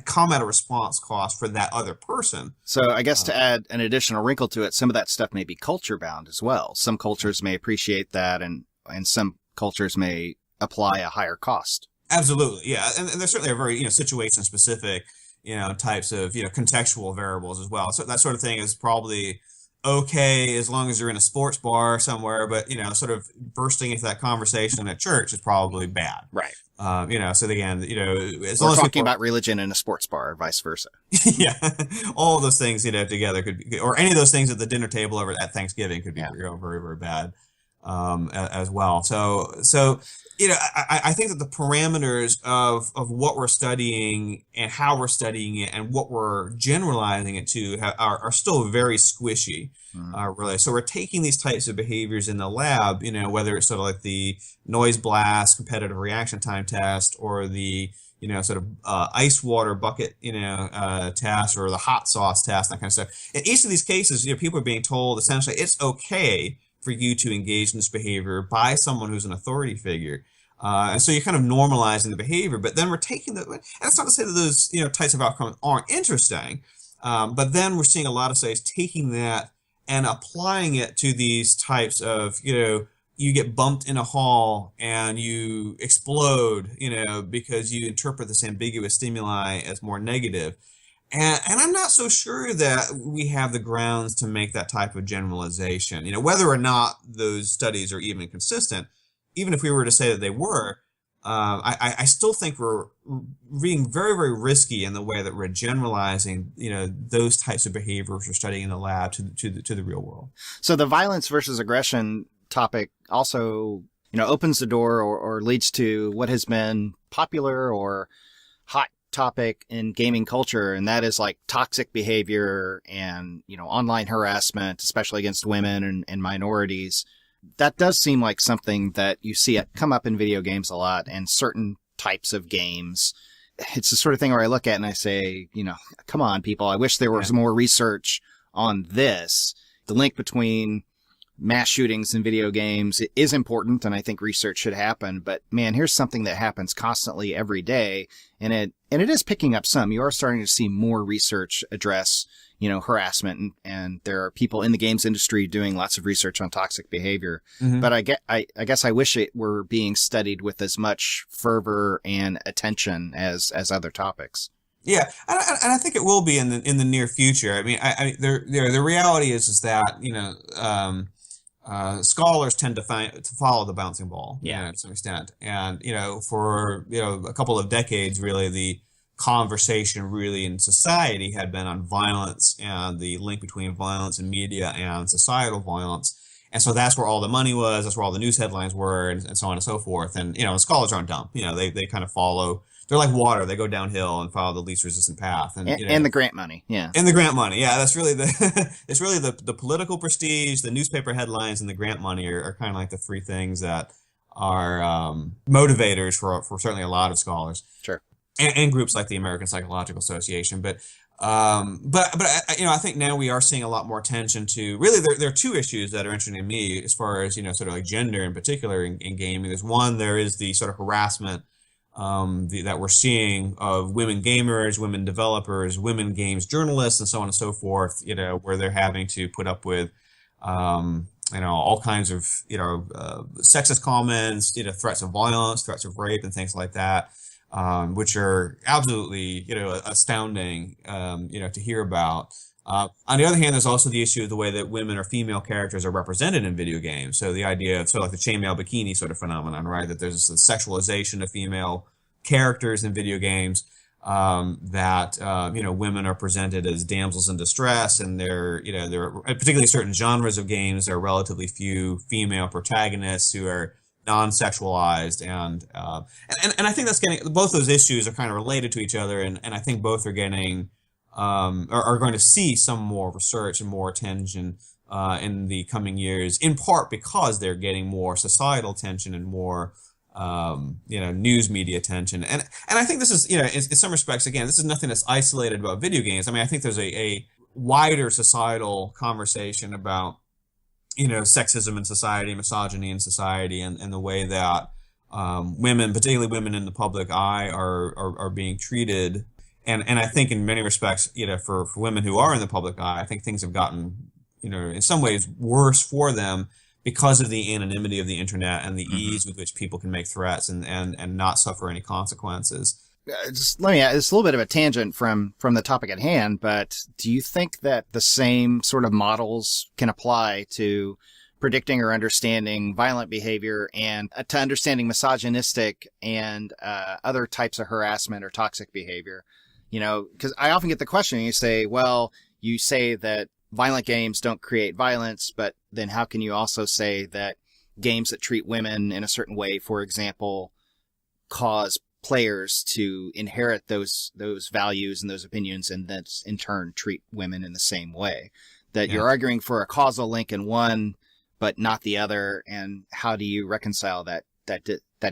come at a response cost for that other person. So I guess to add an additional wrinkle to it, some of that stuff may be culture bound as well. Some cultures may appreciate that, and some cultures may apply a higher cost. Absolutely. Yeah. And there's certainly a very, situation specific, types of, contextual variables as well. So that sort of thing is probably okay as long as you're in a sports bar somewhere, but, sort of bursting into that conversation at church is probably bad. Right. So again, as We're long as talking about religion in a sports bar or vice versa. Yeah. All of those things, together could be, or any of those things at the dinner table over at Thanksgiving could be very, very bad, as well. So, I think that the parameters of what we're studying and how we're studying it and what we're generalizing it to are still very squishy, really. So we're taking these types of behaviors in the lab, whether it's sort of like the noise blast competitive reaction time test, or the, sort of ice water bucket, test, or the hot sauce test, that kind of stuff. In each of these cases, people are being told essentially it's okay for you to engage in this behavior by someone who's an authority figure. And so you're kind of normalizing the behavior, but then we're taking and it's not to say that those, types of outcomes aren't interesting, but then we're seeing a lot of studies taking that and applying it to these types of, you get bumped in a hall and you explode, because you interpret this ambiguous stimuli as more negative. And I'm not so sure that we have the grounds to make that type of generalization. Whether or not those studies are even consistent, even if we were to say that they were, I still think we're being very, very risky in the way that we're generalizing, those types of behaviors we're studying in the lab to the real world. So the violence versus aggression topic also opens the door or leads to what has been popular or hot topic in gaming culture, and that is like toxic behavior and, online harassment, especially against women and minorities. That does seem like something that you see it come up in video games a lot and certain types of games. It's the sort of thing where I look at and I say, come on, people, I wish there was more research on this. The link between mass shootings in video games is important, and I think research should happen. But man, here's something that happens constantly every day, and it is picking up some. You are starting to see more research address, harassment, and there are people in the games industry doing lots of research on toxic behavior. Mm-hmm. But I guess I wish it were being studied with as much fervor and attention as other topics. Yeah, and I think it will be in the near future. I mean, the reality is that scholars tend to follow the bouncing ball, to some extent, and for a couple of decades, really the conversation really in society had been on violence and the link between violence and media and societal violence. And so that's where all the money was, that's where all the news headlines were, and so on and so forth. And, scholars aren't dumb. They kind of follow, they're like water. They go downhill and follow the least resistant path. And the grant money. Yeah. And the grant money. Yeah. That's really it's really the political prestige, the newspaper headlines, and the grant money are kind of like the three things that are motivators for certainly a lot of scholars. Sure. And groups like the American Psychological Association. But I think now we are seeing a lot more attention to really there are two issues that are interesting to me as far as sort of like gender in particular in gaming. There's one, there is the sort of harassment that we're seeing of women gamers, women developers, women games journalists, and so on and so forth. Where they're having to put up with all kinds of sexist comments, threats of violence, threats of rape, and things like that. Which are absolutely, astounding, to hear about. On the other hand, there's also the issue of the way that women or female characters are represented in video games. So the idea of sort of like the chainmail bikini sort of phenomenon, right? That there's this sexualization of female characters in video games, that women are presented as damsels in distress, and there are particularly certain genres of games, there are relatively few female protagonists who are non-sexualized, and I think that's both those issues are kind of related to each other, and I think both are getting are going to see some more research and more attention in the coming years, in part because they're getting more societal attention and more news media attention, and I think this is in some respects, again, this is nothing that's isolated about video games. I mean, I think there's a wider societal conversation about sexism in society, misogyny in society, and the way that women, particularly women in the public eye, are being treated. And I think in many respects, for women who are in the public eye, I think things have gotten, in some ways worse for them because of the anonymity of the internet and the ease with which people can make threats and not suffer any consequences. Just let me ask, it's a little bit of a tangent from the topic at hand, but do you think that the same sort of models can apply to predicting or understanding violent behavior and to understanding misogynistic and other types of harassment or toxic behavior? Because I often get the question, you say, well, you say that violent games don't create violence, but then how can you also say that games that treat women in a certain way, for example, cause players to inherit those values and those opinions, and then in turn treat women in the same way? That you're arguing for a causal link in one, but not the other. And how do you reconcile that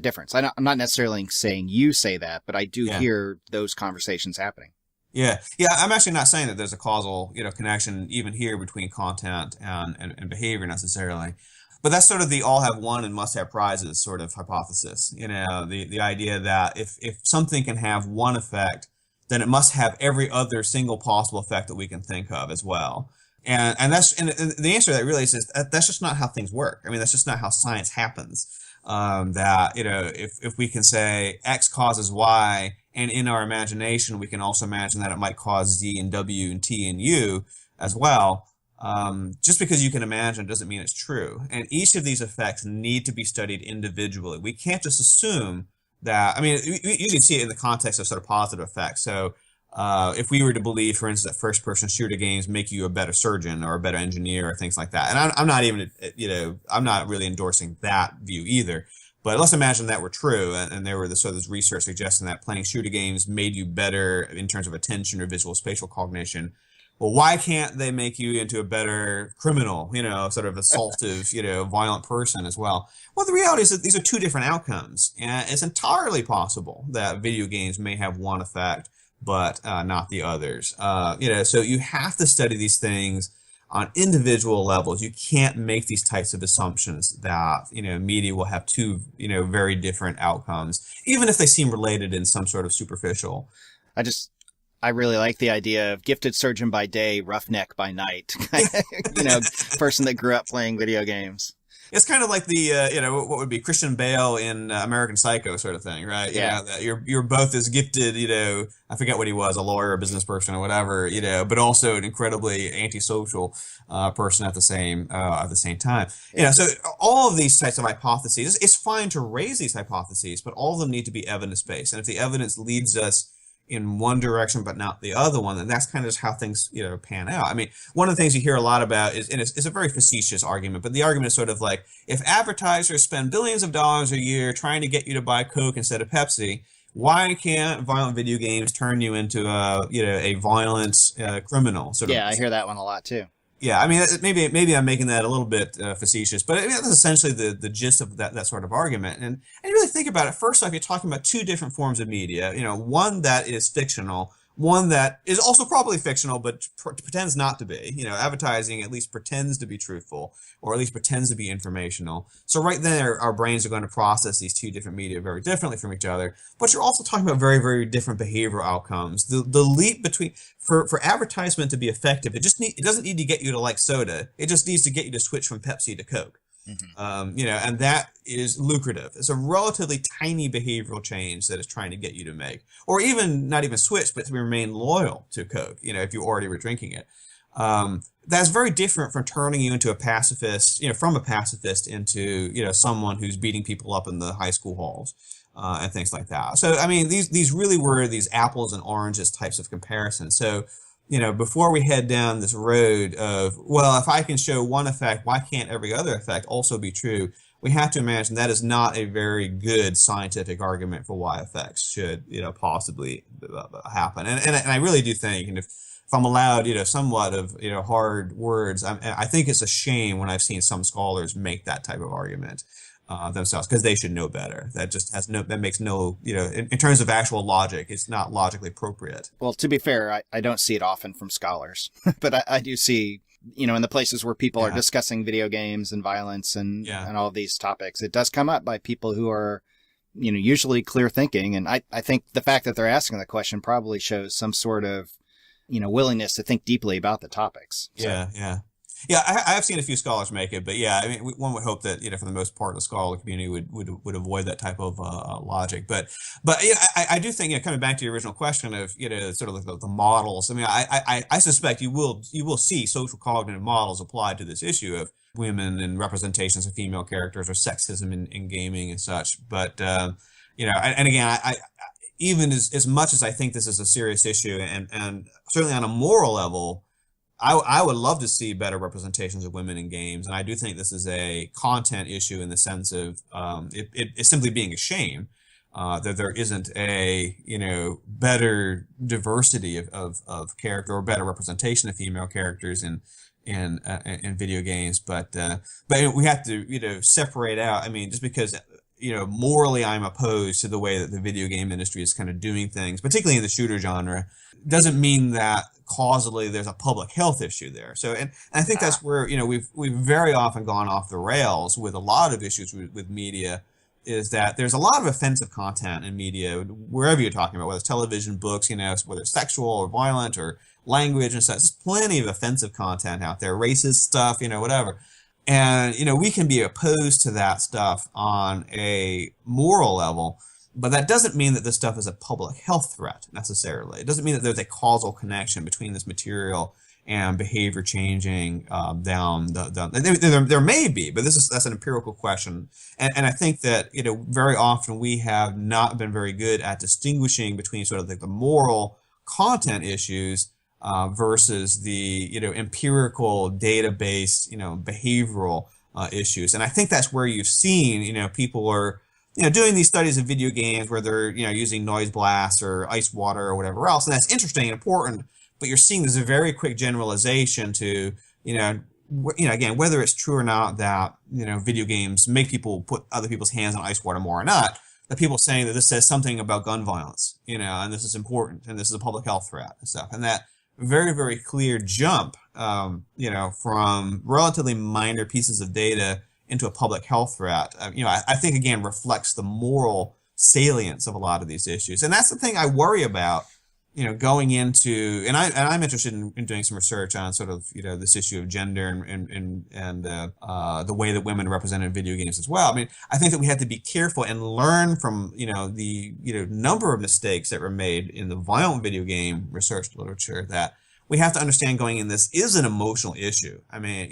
difference? I'm not necessarily saying you say that, but I do hear those conversations happening. Yeah. I'm actually not saying that there's a causal, connection even here between content and behavior necessarily. But that's sort of the all have one and must have prizes sort of hypothesis. The idea that if something can have one effect, then it must have every other single possible effect that we can think of as well. And the answer to that really is that's just not how things work. I mean, that's just not how science happens. If we can say X causes Y, and in our imagination we can also imagine that it might cause Z and W and T and U as well. Just because you can imagine doesn't mean it's true. And each of these effects need to be studied individually. We can't just assume that, I mean, we usually see it in the context of sort of positive effects. So, if we were to believe, for instance, that first-person shooter games make you a better surgeon or a better engineer or things like that. And I'm not even, I'm not really endorsing that view either. But let's imagine that were true, and there were this research suggesting that playing shooter games made you better in terms of attention or visual spatial cognition. Well, why can't they make you into a better criminal, sort of assaultive, violent person as well? Well, the reality is that these are two different outcomes, and it's entirely possible that video games may have one effect, but not the others. So you have to study these things on individual levels. You can't make these types of assumptions that, media will have two, very different outcomes, even if they seem related in some sort of superficial. I really like the idea of gifted surgeon by day, roughneck by night. Person that grew up playing video games. It's kind of like the, what would be Christian Bale in American Psycho sort of thing, right? Yeah. That you're both as gifted, I forget what he was, a lawyer, a business person, or whatever, but also an incredibly antisocial person at the same time. So all of these types of hypotheses, it's fine to raise these hypotheses, but all of them need to be evidence-based. And if the evidence leads us in one direction but not the other one, and that's kind of just how things pan out. I mean, one of the things you hear a lot about is, and it's a very facetious argument, but the argument is sort of like, if advertisers spend billions of dollars a year trying to get you to buy Coke instead of Pepsi, why can't violent video games turn you into a violent criminal? I hear that one a lot too. Yeah, I mean, maybe I'm making that a little bit facetious, but that's essentially the gist of that sort of argument. And you really think about it, first off, you're talking about two different forms of media. One that is fictional, one that is also probably fictional, but pretends not to be. Advertising at least pretends to be truthful, or at least pretends to be informational. So right there, our brains are going to process these two different media very differently from each other. But you're also talking about very, very different behavioral outcomes. The leap between for advertisement to be effective, it doesn't need to get you to like soda. It just needs to get you to switch from Pepsi to Coke. Mm-hmm. And that is lucrative. It's a relatively tiny behavioral change that is trying to get you to make, or even not even switch, but to remain loyal to Coke, if you already were drinking it. That's very different from turning you into a pacifist, from a pacifist into, someone who's beating people up in the high school halls, and things like that. So, I mean, these really were these apples and oranges types of comparisons. So, before we head down this road of, well, if I can show one effect, why can't every other effect also be true? We have to imagine that is not a very good scientific argument for why effects should, possibly happen. And I really do think, and if I'm allowed, somewhat of, hard words, I think it's a shame when I've seen some scholars make that type of argument themselves, because they should know better. That makes no, in terms of actual logic, it's not logically appropriate. Well, to be fair, I don't see it often from scholars, but I do see, in the places where people are discussing video games and violence and all of these topics, it does come up by people who are, usually clear thinking. And I think the fact that they're asking the question probably shows some sort of, willingness to think deeply about the topics. So. Yeah, I have seen a few scholars make it, but I mean, one would hope that, for the most part, the scholarly community would avoid that type of logic. But I do think, coming back to your original question of, sort of like the models. I mean, I suspect you will see social cognitive models applied to this issue of women and representations of female characters or sexism in gaming and such. But and again, I even as much as I think this is a serious issue, and certainly on a moral level, I would love to see better representations of women in games, and I do think this is a content issue in the sense of it's simply being a shame that there isn't a better diversity of character or better representation of female characters in video games. But we have to separate out. I mean, just because morally I'm opposed to the way that the video game industry is kind of doing things, particularly in the shooter genre, doesn't mean that causally there's a public health issue there. So, and I think that's where, we've very often gone off the rails with a lot of issues with media, is that there's a lot of offensive content in media, wherever you're talking about, whether it's television, books, whether it's sexual or violent or language and such. There's plenty of offensive content out there, racist stuff, whatever. And, we can be opposed to that stuff on a moral level, but that doesn't mean that this stuff is a public health threat necessarily. It doesn't mean that there's a causal connection between this material and behavior changing down the. There may be, but that's an empirical question. And I think that, very often we have not been very good at distinguishing between sort of like the moral content issues versus the, empirical data-based, behavioral issues. And I think that's where you've seen, people are, doing these studies of video games where they're, using noise blasts or ice water or whatever else. And that's interesting and important, but you're seeing there's a very quick generalization to, again, whether it's true or not that, video games make people put other people's hands on ice water more or not, that people saying that this says something about gun violence, and this is important, and this is a public health threat and stuff. And that very, very clear jump, from relatively minor pieces of data into a public health threat, I think, again, reflects the moral salience of a lot of these issues. And that's the thing I worry about, going into, and I'm interested in doing some research on sort of, this issue of gender and the way that women are represented in video games as well. I mean, I think that we have to be careful and learn from, the, number of mistakes that were made in the violent video game research literature, that we have to understand going in, this is an emotional issue. I mean,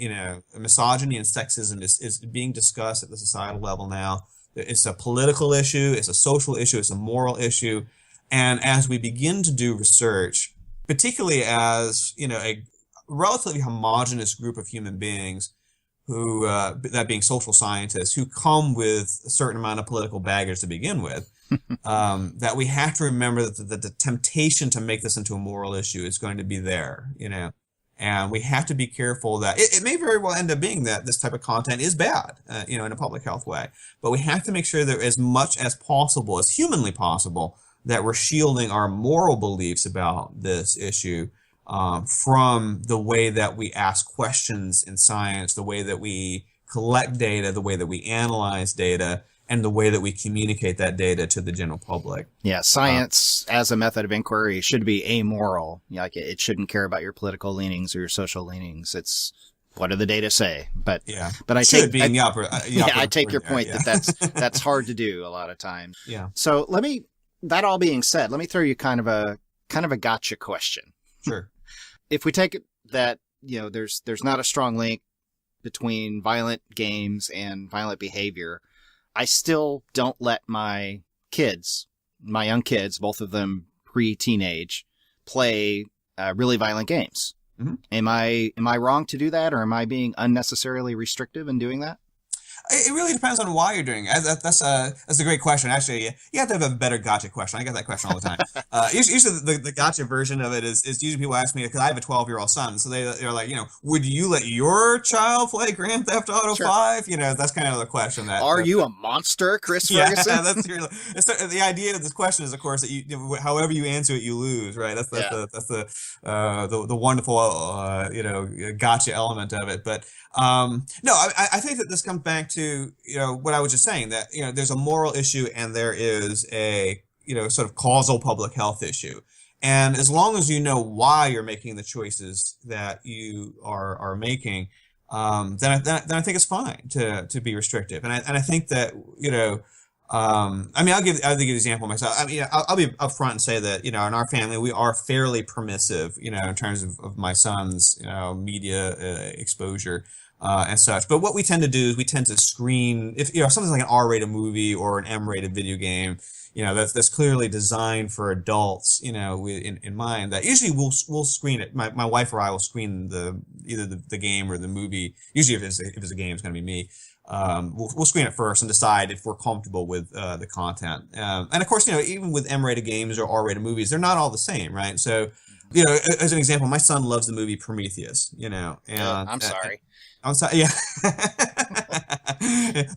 misogyny and sexism is being discussed at the societal level now. It's a political issue, it's a social issue, it's a moral issue. And as we begin to do research, particularly as, a relatively homogenous group of human beings who, that being social scientists, who come with a certain amount of political baggage to begin with, that we have to remember that the temptation to make this into a moral issue is going to be there, and we have to be careful that it may very well end up being that this type of content is bad, in a public health way. But we have to make sure that as much as possible, as humanly possible, that we're shielding our moral beliefs about this issue from the way that we ask questions in science, the way that we collect data, the way that we analyze data, and the way that we communicate that data to the general public. Yeah, science as a method of inquiry should be amoral. Like, it shouldn't care about your political leanings or your social leanings. It's what do the data say? But I take I take your point that that's hard to do a lot of times. Yeah. So that all being said, let me throw you kind of a gotcha question. Sure. If we take it that, there's not a strong link between violent games and violent behavior, I still don't let my young kids, both of them pre-teenage, play really violent games. Mm-hmm. Am I wrong to do that, or am I being unnecessarily restrictive in doing that? It really depends on why you're doing it. That's a great question. Actually, you have to have a better gotcha question. I get that question all the time. Usually the gotcha version of it is usually people ask me, because I have a 12-year-old son, so they're like, would you let your child play Grand Theft Auto 5? That's kind of the question. Are you a monster, Chris Ferguson? Yeah, the idea of this question is, of course, that however you answer it, you lose, right? That's the wonderful gotcha element of it. But no, I think that this comes back to what I was just saying, that there's a moral issue and there is a sort of causal public health issue, and as long as you know why you're making the choices that you are making, then I think it's fine to be restrictive. And I think that I'll give an example myself. I'll be upfront and say that in our family we are fairly permissive in terms of my son's media exposure. And such. But what we tend to do is we tend to screen, if something like an R-rated movie or an M-rated video game, that's clearly designed for adults, in mind, that usually we'll screen it. My wife or I will screen either the game or the movie. Usually if it's a game, it's going to be me. We'll screen it first and decide if we're comfortable with the content. And of course, even with M-rated games or R-rated movies, they're not all the same, right? So, as an example, my son loves the movie Prometheus, and I'm sorry. I'm sorry. Yeah.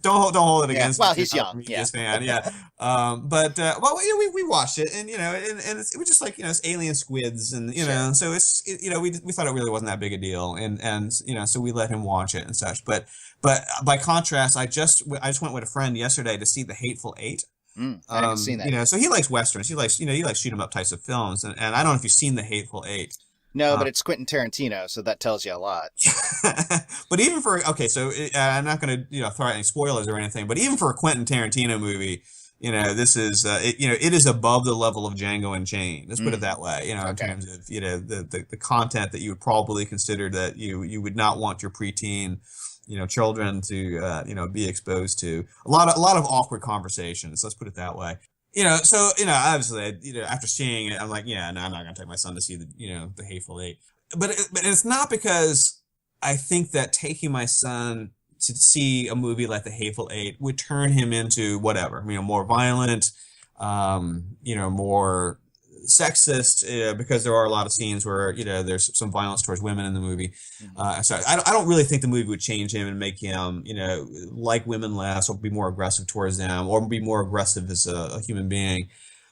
don't hold it against. Well, he's young. Yeah. Fan. Yeah. But we watched it, and it was just like it's alien squids, and so we thought it really wasn't that big a deal, and so we let him watch it and such. But by contrast, I just went with a friend yesterday to see The Hateful Eight. I haven't seen that. So he likes westerns. He likes shoot 'em up types of films, and I don't know if you've seen The Hateful Eight. No, but it's Quentin Tarantino, so that tells you a lot. But even so I'm not going to throw out any spoilers or anything, but even for a Quentin Tarantino movie, this is it is above the level of Django Unchained. Let's put it that way. In terms of the content that you would probably consider that you would not want your preteen children to be exposed to. A lot of awkward conversations. Let's put it that way. So obviously, after seeing it, I'm like, yeah, no, I'm not gonna take my son to see the Hateful Eight. But it's not because I think that taking my son to see a movie like The Hateful Eight would turn him into whatever, more violent, more sexist, because there are a lot of scenes where there's some violence towards women in the movie. So I don't really think the movie would change him and make him like women less, or be more aggressive towards them, or be more aggressive as a human being.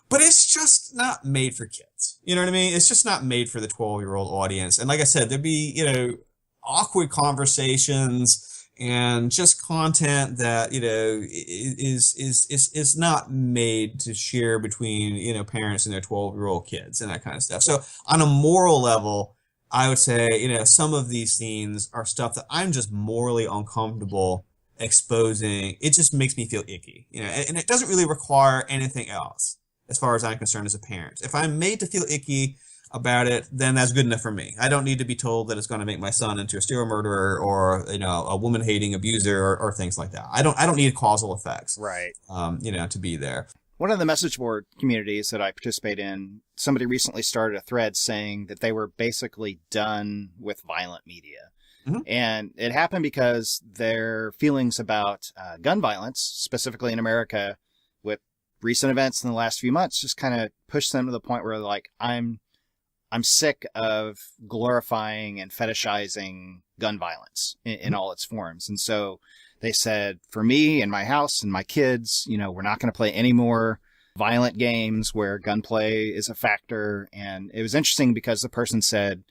But it's just not made for kids. You know what I mean? It's just not made for the 12-year-old audience. And like I said, there'd be awkward conversations and just content that is not made to share between parents and their 12-year-old kids and that kind of stuff. So on a moral level, I would say some of these scenes are stuff that I'm just morally uncomfortable exposing. It just makes me feel icky, and it doesn't really require anything else as far as I'm concerned as a parent. If I'm made to feel icky about it, then that's good enough for me. I don't need to be told that it's going to make my son into a serial murderer or a woman-hating abuser or things like that. I don't need causal effects, Right. To be there. One of the message board communities that I participate in, somebody recently started a thread saying that they were basically done with violent media. Mm-hmm. And it happened because their feelings about gun violence, specifically in America, with recent events in the last few months, just kind of pushed them to the point where they're like, I'm sick of glorifying and fetishizing gun violence in all its forms. And so they said, for me and my house and my kids, we're not going to play any more violent games where gunplay is a factor. And it was interesting because the person said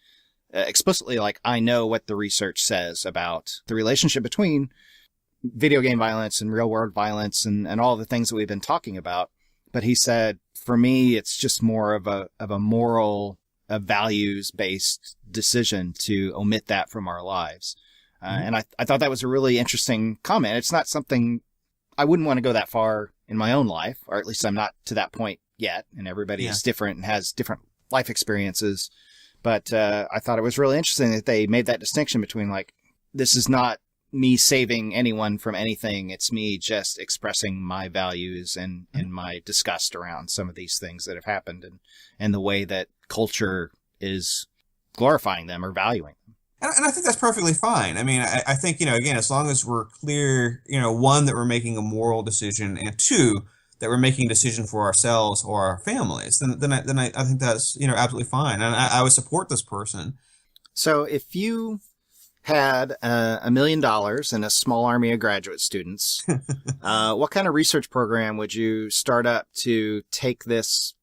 explicitly, like, I know what the research says about the relationship between video game violence and real world violence and all the things that we've been talking about. But he said, for me, it's just more of a moral, a values-based decision to omit that from our lives. And I thought that was a really interesting comment. It's not something I wouldn't want to go that far in my own life, or at least I'm not to that point yet. And everybody is different and has different life experiences. But I thought it was really interesting that they made that distinction between, like, this is not me saving anyone from anything. It's me just expressing my values and my disgust around some of these things that have happened and the way that culture is glorifying them or valuing them. And I think that's perfectly fine. I mean, I think, again, as long as we're clear, one, that we're making a moral decision, and two, that we're making a decision for ourselves or our families, then I think that's, absolutely fine. And I would support this person. So if you had $1 million and a small army of graduate students, what kind of research program would you start up to take this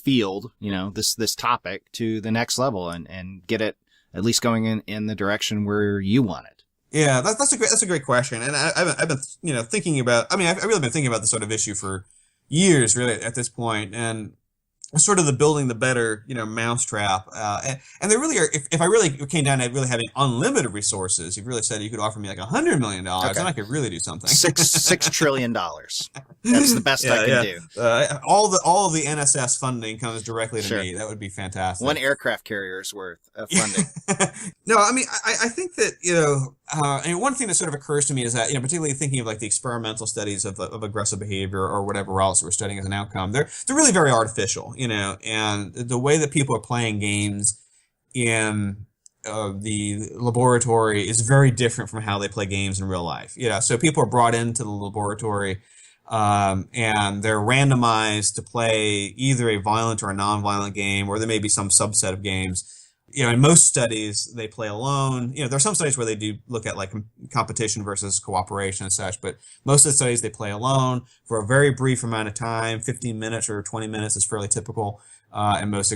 field, this topic to the next level and get it at least going in the direction where you want it? Yeah, that's a great question. And I've been, thinking about, I've really been thinking about this sort of issue for years, really, at this point. And sort of the building the better, mousetrap. And there really are, if I really came down to really having unlimited resources, you've really said you could offer me like $100 million, okay, then I could really do something. $6 trillion. That's the best I can do. All of the NSS funding comes directly to me. That would be fantastic. One aircraft carrier's worth of funding. No, I think that, one thing that sort of occurs to me is that, particularly thinking of like the experimental studies of aggressive behavior or whatever else we're studying as an outcome, they're really very artificial, and the way that people are playing games in the laboratory is very different from how they play games in real life. So people are brought into the laboratory, and they're randomized to play either a violent or a non-violent game, or there may be some subset of games. In most studies, they play alone. There are some studies where they do look at like competition versus cooperation and such, but most of the studies they play alone for a very brief amount of time. 15 minutes or 20 minutes is fairly typical in most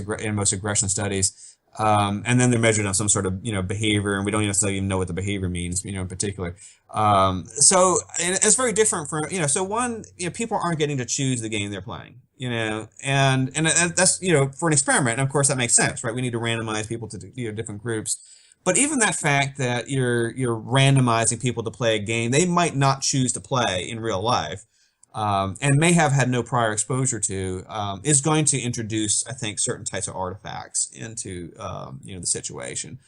aggression studies. And then they're measured on some sort of behavior, and we don't necessarily even know what the behavior means, in particular. So and it's very different from So one, people aren't getting to choose the game they're playing. And that's for an experiment. And of course, that makes sense, right? We need to randomize people to different groups. But even that fact that you're randomizing people to play a game they might not choose to play in real life, and may have had no prior exposure to, is going to introduce, I think, certain types of artifacts into the situation.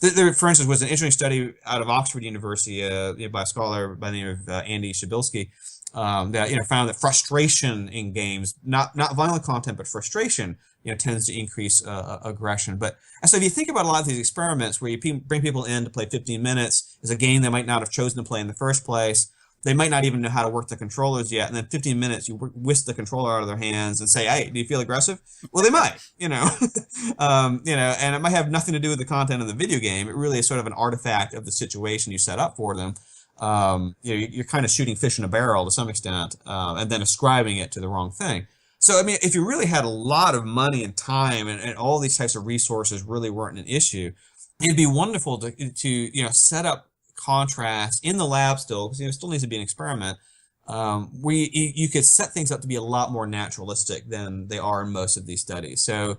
There, for instance, was an interesting study out of Oxford University by a scholar by the name of Andy Shabilsky, that found that frustration in games, not violent content, but frustration, tends to increase aggression. But and so if you think about a lot of these experiments where you bring people in to play 15 minutes, is a game they might not have chosen to play in the first place. They might not even know how to work the controllers yet, and then 15 minutes you whisk the controller out of their hands and say, "Hey, do you feel aggressive?" Well, they might, and it might have nothing to do with the content of the video game. It really is sort of an artifact of the situation you set up for them. You're kind of shooting fish in a barrel to some extent, and then ascribing it to the wrong thing. So, I mean, if you really had a lot of money and time and all these types of resources really weren't an issue, it'd be wonderful to set up contrast in the lab still, because it still needs to be an experiment, where you could set things up to be a lot more naturalistic than they are in most of these studies. So,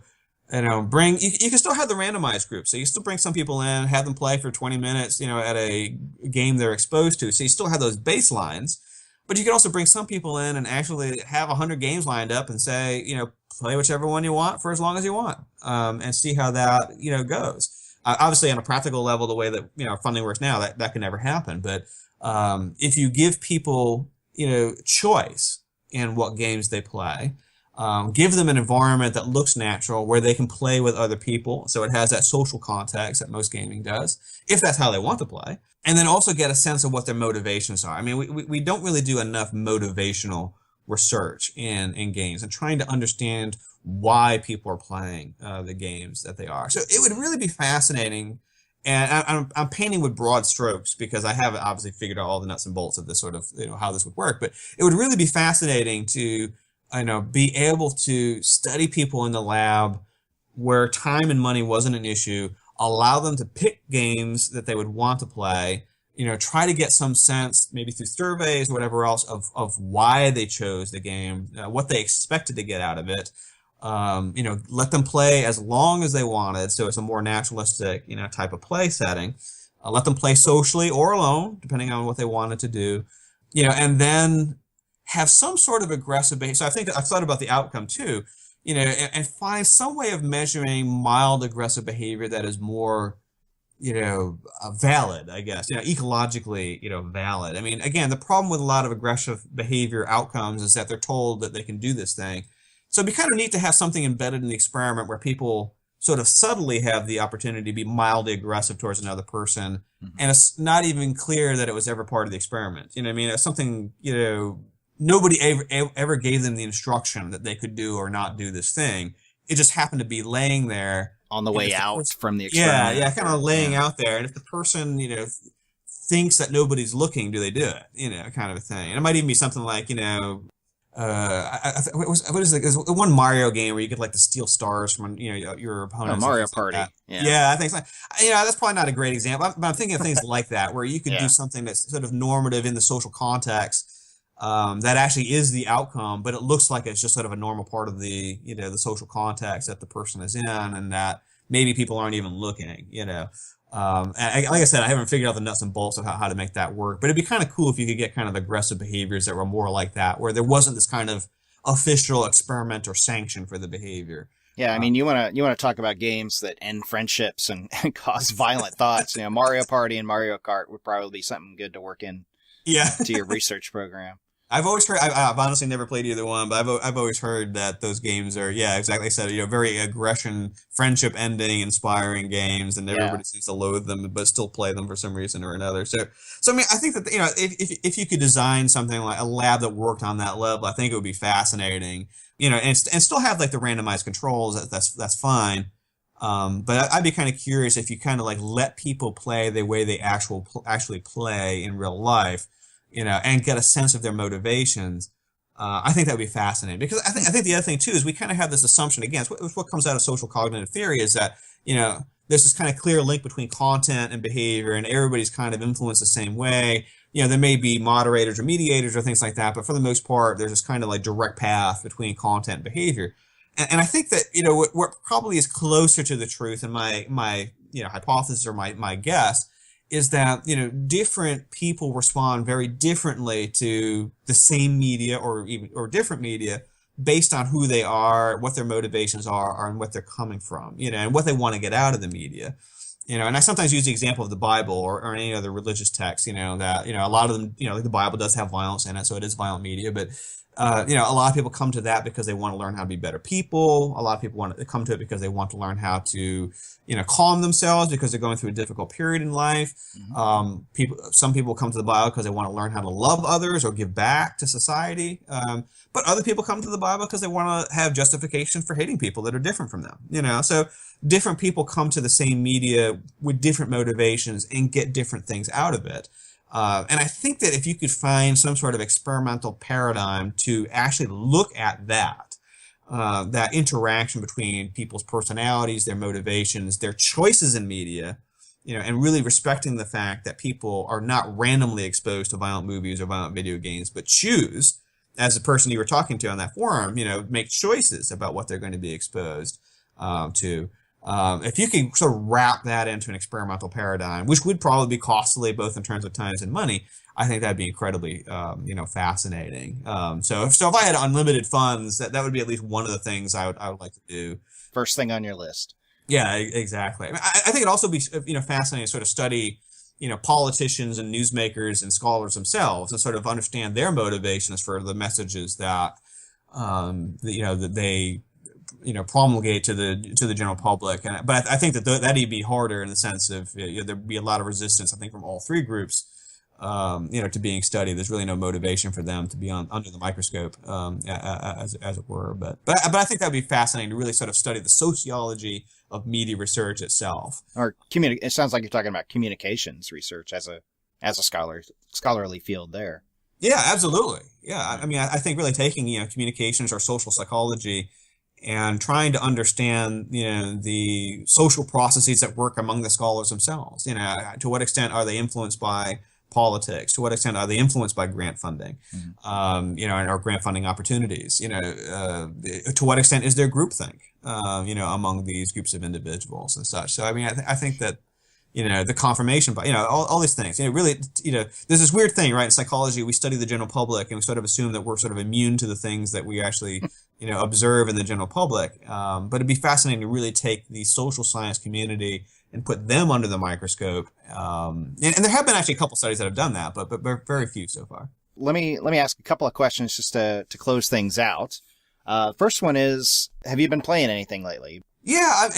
you can still have the randomized group. So you still bring some people in, have them play for 20 minutes, at a game they're exposed to. So you still have those baselines, but you can also bring some people in and actually have 100 games lined up and say, play whichever one you want for as long as you want, and see how that, goes. Obviously, on a practical level, the way that funding works now, that can never happen. But if you give people choice in what games they play, give them an environment that looks natural, where they can play with other people, so it has that social context that most gaming does, if that's how they want to play, and then also get a sense of what their motivations are. I mean, we don't really do enough motivational research in games and trying to understand why people are playing the games that they are. So it would really be fascinating, and I'm painting with broad strokes because I haven't obviously figured out all the nuts and bolts of this sort of, how this would work, but it would really be fascinating to, be able to study people in the lab where time and money wasn't an issue, allow them to pick games that they would want to play, try to get some sense, maybe through surveys or whatever else, of why they chose the game, what they expected to get out of it. Let them play as long as they wanted, so it's a more naturalistic, type of play setting. Let them play socially or alone, depending on what they wanted to do, and then have some sort of aggressive behavior. So I've thought about the outcome too, and find some way of measuring mild aggressive behavior that is more, valid, I guess, ecologically, valid. I mean, again, the problem with a lot of aggressive behavior outcomes is that they're told that they can do this thing. So it'd be kind of neat to have something embedded in the experiment where people sort of subtly have the opportunity to be mildly aggressive towards another person, and it's not even clear that it was ever part of the experiment. I mean, it's something, nobody ever gave them the instruction that they could do or not do this thing. It just happened to be laying there on the way out from the experiment. Yeah, kind of laying out there. And if the person, thinks that nobody's looking, do they do it? Kind of a thing. And it might even be something like, what is it? There's one Mario game where you get like to steal stars from your opponents. Mario Party. Like yeah, I think so. That's probably not a great example, but I'm thinking of things like that where you could do something that's sort of normative in the social context, that actually is the outcome, but it looks like it's just sort of a normal part of the the social context that the person is in, and that maybe people aren't even looking. And like I said, I haven't figured out the nuts and bolts of how to make that work, but it'd be kind of cool if you could get kind of aggressive behaviors that were more like that, where there wasn't this kind of official experiment or sanction for the behavior. Yeah, I mean, you want to talk about games that end friendships and cause violent thoughts. Mario Party and Mario Kart would probably be something good to work in. To your research program. I've always heard. I've honestly never played either one, but I've always heard that those games are, exactly like I said, very aggression, friendship ending, inspiring games, and everybody seems to loathe them, but still play them for some reason or another. So I mean, I think that if you could design something like a lab that worked on that level, I think it would be fascinating. And still have like the randomized controls. That's fine. But I'd be kind of curious if you kind of like let people play the way they actually play in real life. And get a sense of their motivations. I think that would be fascinating, because I think the other thing too is we kind of have this assumption, again, it's what comes out of social cognitive theory, is that there's this kind of clear link between content and behavior, and everybody's kind of influenced the same way. There may be moderators or mediators or things like that, but for the most part, there's this kind of like direct path between content and behavior. And I think that what probably is closer to the truth, in my hypothesis or my guess, is that different people respond very differently to the same media or different media based on who they are, what their motivations are, and what they're coming from, and what they want to get out of the media. And I sometimes use the example of the Bible or any other religious text, that, a lot of them, like the Bible does have violence in it, so it is violent media, but, a lot of people come to that because they want to learn how to be better people. A lot of people want to come to it because they want to learn how to, calm themselves because they're going through a difficult period in life. Some people come to the Bible because they want to learn how to love others or give back to society. But other people come to the Bible because they want to have justification for hating people that are different from them, so different people come to the same media with different motivations and get different things out of it. And I think that if you could find some sort of experimental paradigm to actually look at that interaction between people's personalities, their motivations, their choices in media, and really respecting the fact that people are not randomly exposed to violent movies or violent video games, but choose, as the person you were talking to on that forum, make choices about what they're going to be exposed to. If you can sort of wrap that into an experimental paradigm, which would probably be costly both in terms of time and money, I think that'd be incredibly, fascinating. So if I had unlimited funds, that would be at least one of the things I would like to do. First thing on your list. Yeah, exactly. I think it'd also be, fascinating to sort of study, politicians and newsmakers and scholars themselves and sort of understand their motivations for the messages that, that they promulgate to the general public. But I think that'd be harder in the sense of there'd be a lot of resistance, I think, from all three groups, to being studied. There's really no motivation for them to be under the microscope, as it were. But I think that'd be fascinating to really sort of study the sociology of media research itself. Or it sounds like you're talking about communications research as a scholarly field there. Yeah, absolutely. Yeah, I mean, I think really taking communications or social psychology and trying to understand, the social processes that work among the scholars themselves. To what extent are they influenced by politics? To what extent are they influenced by grant funding, or grant funding opportunities? To what extent is there groupthink, among these groups of individuals and such? So, I mean, I think that, the confirmation, but, all these things, really, there's this weird thing, right? In psychology, we study the general public and we sort of assume that we're sort of immune to the things that we actually, observe in the general public. But it'd be fascinating to really take the social science community and put them under the microscope. And there have been actually a couple studies that have done that, but very few so far. Let me ask a couple of questions just to close things out. First one is, have you been playing anything lately? Yeah,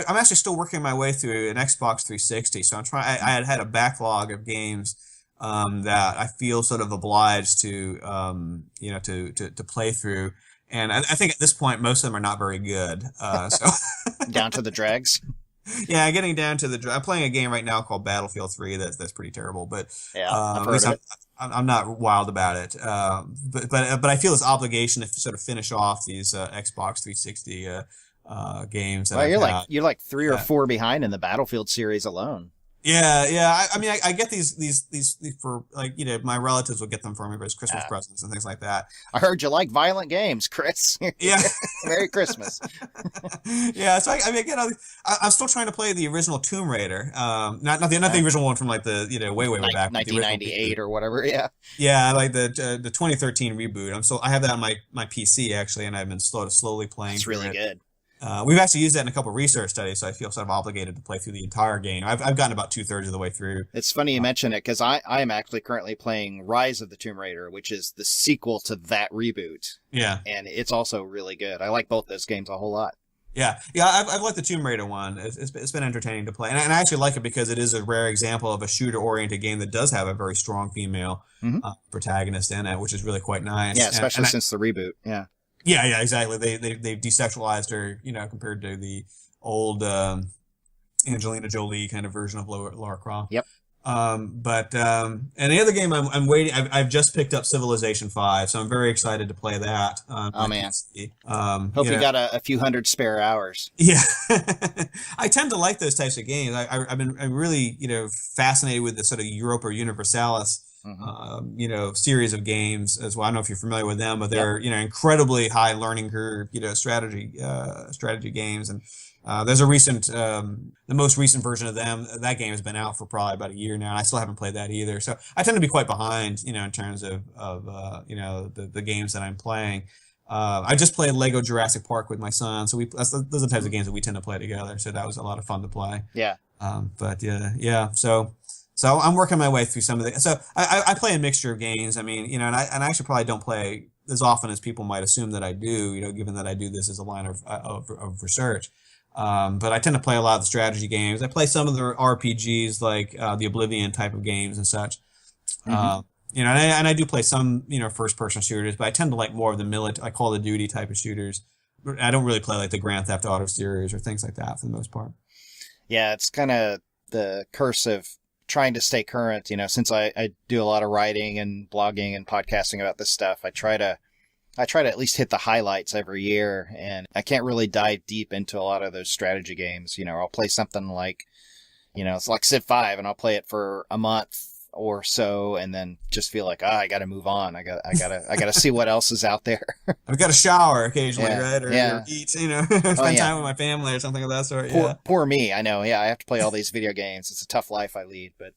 I'm actually still working my way through an Xbox 360, so I'm trying. I had a backlog of games that I feel sort of obliged to to play through, and I think at this point most of them are not very good. So down to the dregs. Yeah, getting down to I'm playing a game right now called Battlefield 3 that's pretty terrible, but yeah, I've heard of it. I'm not wild about it. But I feel this obligation to sort of finish off these Xbox 360 games. Well, you're like 3 or 4 behind in the Battlefield series alone. Yeah. I mean, I get these for, like, my relatives will get them for me as Christmas presents and things like that. I heard you like violent games, Chris. Yeah. Merry Christmas. Yeah. So I mean, again, I'm still trying to play the original Tomb Raider. Not the original one from like the way back, 1998 or whatever. Yeah. Yeah, like the 2013 reboot. I have that on my PC actually, and I've been slowly playing. It's really good. We've actually used that in a couple of research studies, so I feel sort of obligated to play through the entire game. I've gotten about 2/3 of the way through. It's funny you mention it, because I am actually currently playing Rise of the Tomb Raider, which is the sequel to that reboot. Yeah. And it's also really good. I like both those games a whole lot. Yeah. I've liked the Tomb Raider one. It's been entertaining to play. And I actually like it because it is a rare example of a shooter-oriented game that does have a very strong female protagonist in it, which is really quite nice. Yeah, especially since the reboot. Yeah. Yeah, exactly. They've desexualized her, compared to the old Angelina Jolie kind of version of Lara Croft. Yep. And the other game I'm waiting. I've just picked up Civilization 5, so I'm very excited to play that. Oh man. Hope you got a few hundred spare hours. Yeah. I tend to like those types of games. I'm really fascinated with the sort of Europa Universalis. Series of games as well. I don't know if you're familiar with them, but they're, incredibly high learning curve, strategy games. And, there's a recent, the most recent version of that game has been out for probably about a year now. And I still haven't played that either. So I tend to be quite behind, in terms of the games that I'm playing. I just played Lego Jurassic Park with my son, so those are the types of games that we tend to play together. So that was a lot of fun to play. Yeah. But yeah. So I'm working my way through some of the. So I play a mixture of games. I mean, and I actually probably don't play as often as people might assume that I do. Given that I do this as a line of research. But I tend to play a lot of the strategy games. I play some of the RPGs, like the Oblivion type of games and such. Mm-hmm. And I do play some first person shooters, but I tend to like more of the military, like Call of Duty type of shooters. I don't really play like the Grand Theft Auto series or things like that for the most part. Yeah, it's kind of the curse of trying to stay current. Since I do a lot of writing and blogging and podcasting about this stuff, I try to at least hit the highlights every year, and I can't really dive deep into a lot of those strategy games. I'll play something like, it's like Civ 5, and I'll play it for a month or so, and then just feel like, I got to move on. I gotta see what else is out there. I've got to shower occasionally, yeah, right? Or eat, spend time with my family or something of that sort. Poor me. I know. Yeah, I have to play all these video games. It's a tough life I lead, but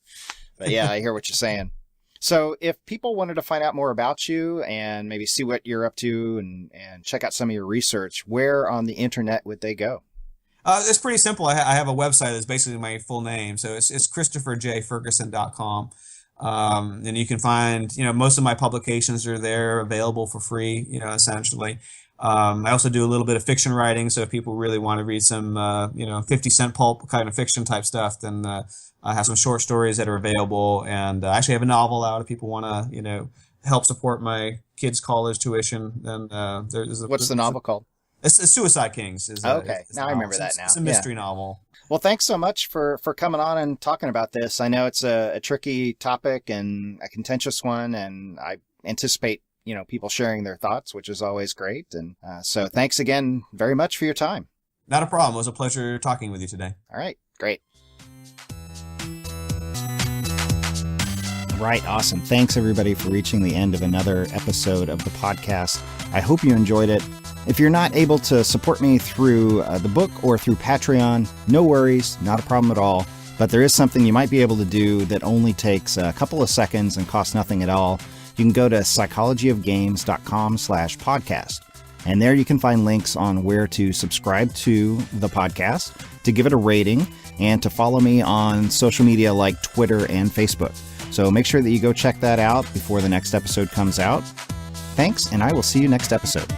yeah, I hear what you're saying. So if people wanted to find out more about you and maybe see what you're up to and check out some of your research, where on the internet would they go? It's pretty simple. I have a website that's basically my full name. So it's ChristopherJFerguson.com. And you can find, most of my publications are there available for free, essentially. I also do a little bit of fiction writing. So if people really want to read some, 50-cent pulp kind of fiction type stuff, then I have some short stories that are available. And I actually have a novel out if people want to, help support my kids' college tuition. Then What's the novel called? It's Suicide Kings. Okay. Now I remember that now. It's a mystery novel. Well, thanks so much for coming on and talking about this. I know it's a tricky topic and a contentious one, and I anticipate, people sharing their thoughts, which is always great. And so thanks again very much for your time. Not a problem. It was a pleasure talking with you today. All right. Great. Right. Awesome. Thanks, everybody, for reaching the end of another episode of the podcast. I hope you enjoyed it. If you're not able to support me through the book or through Patreon, no worries, not a problem at all. But there is something you might be able to do that only takes a couple of seconds and costs nothing at all. You can go to psychologyofgames.com/podcast. And there you can find links on where to subscribe to the podcast, to give it a rating, and to follow me on social media like Twitter and Facebook. So make sure that you go check that out before the next episode comes out. Thanks, and I will see you next episode.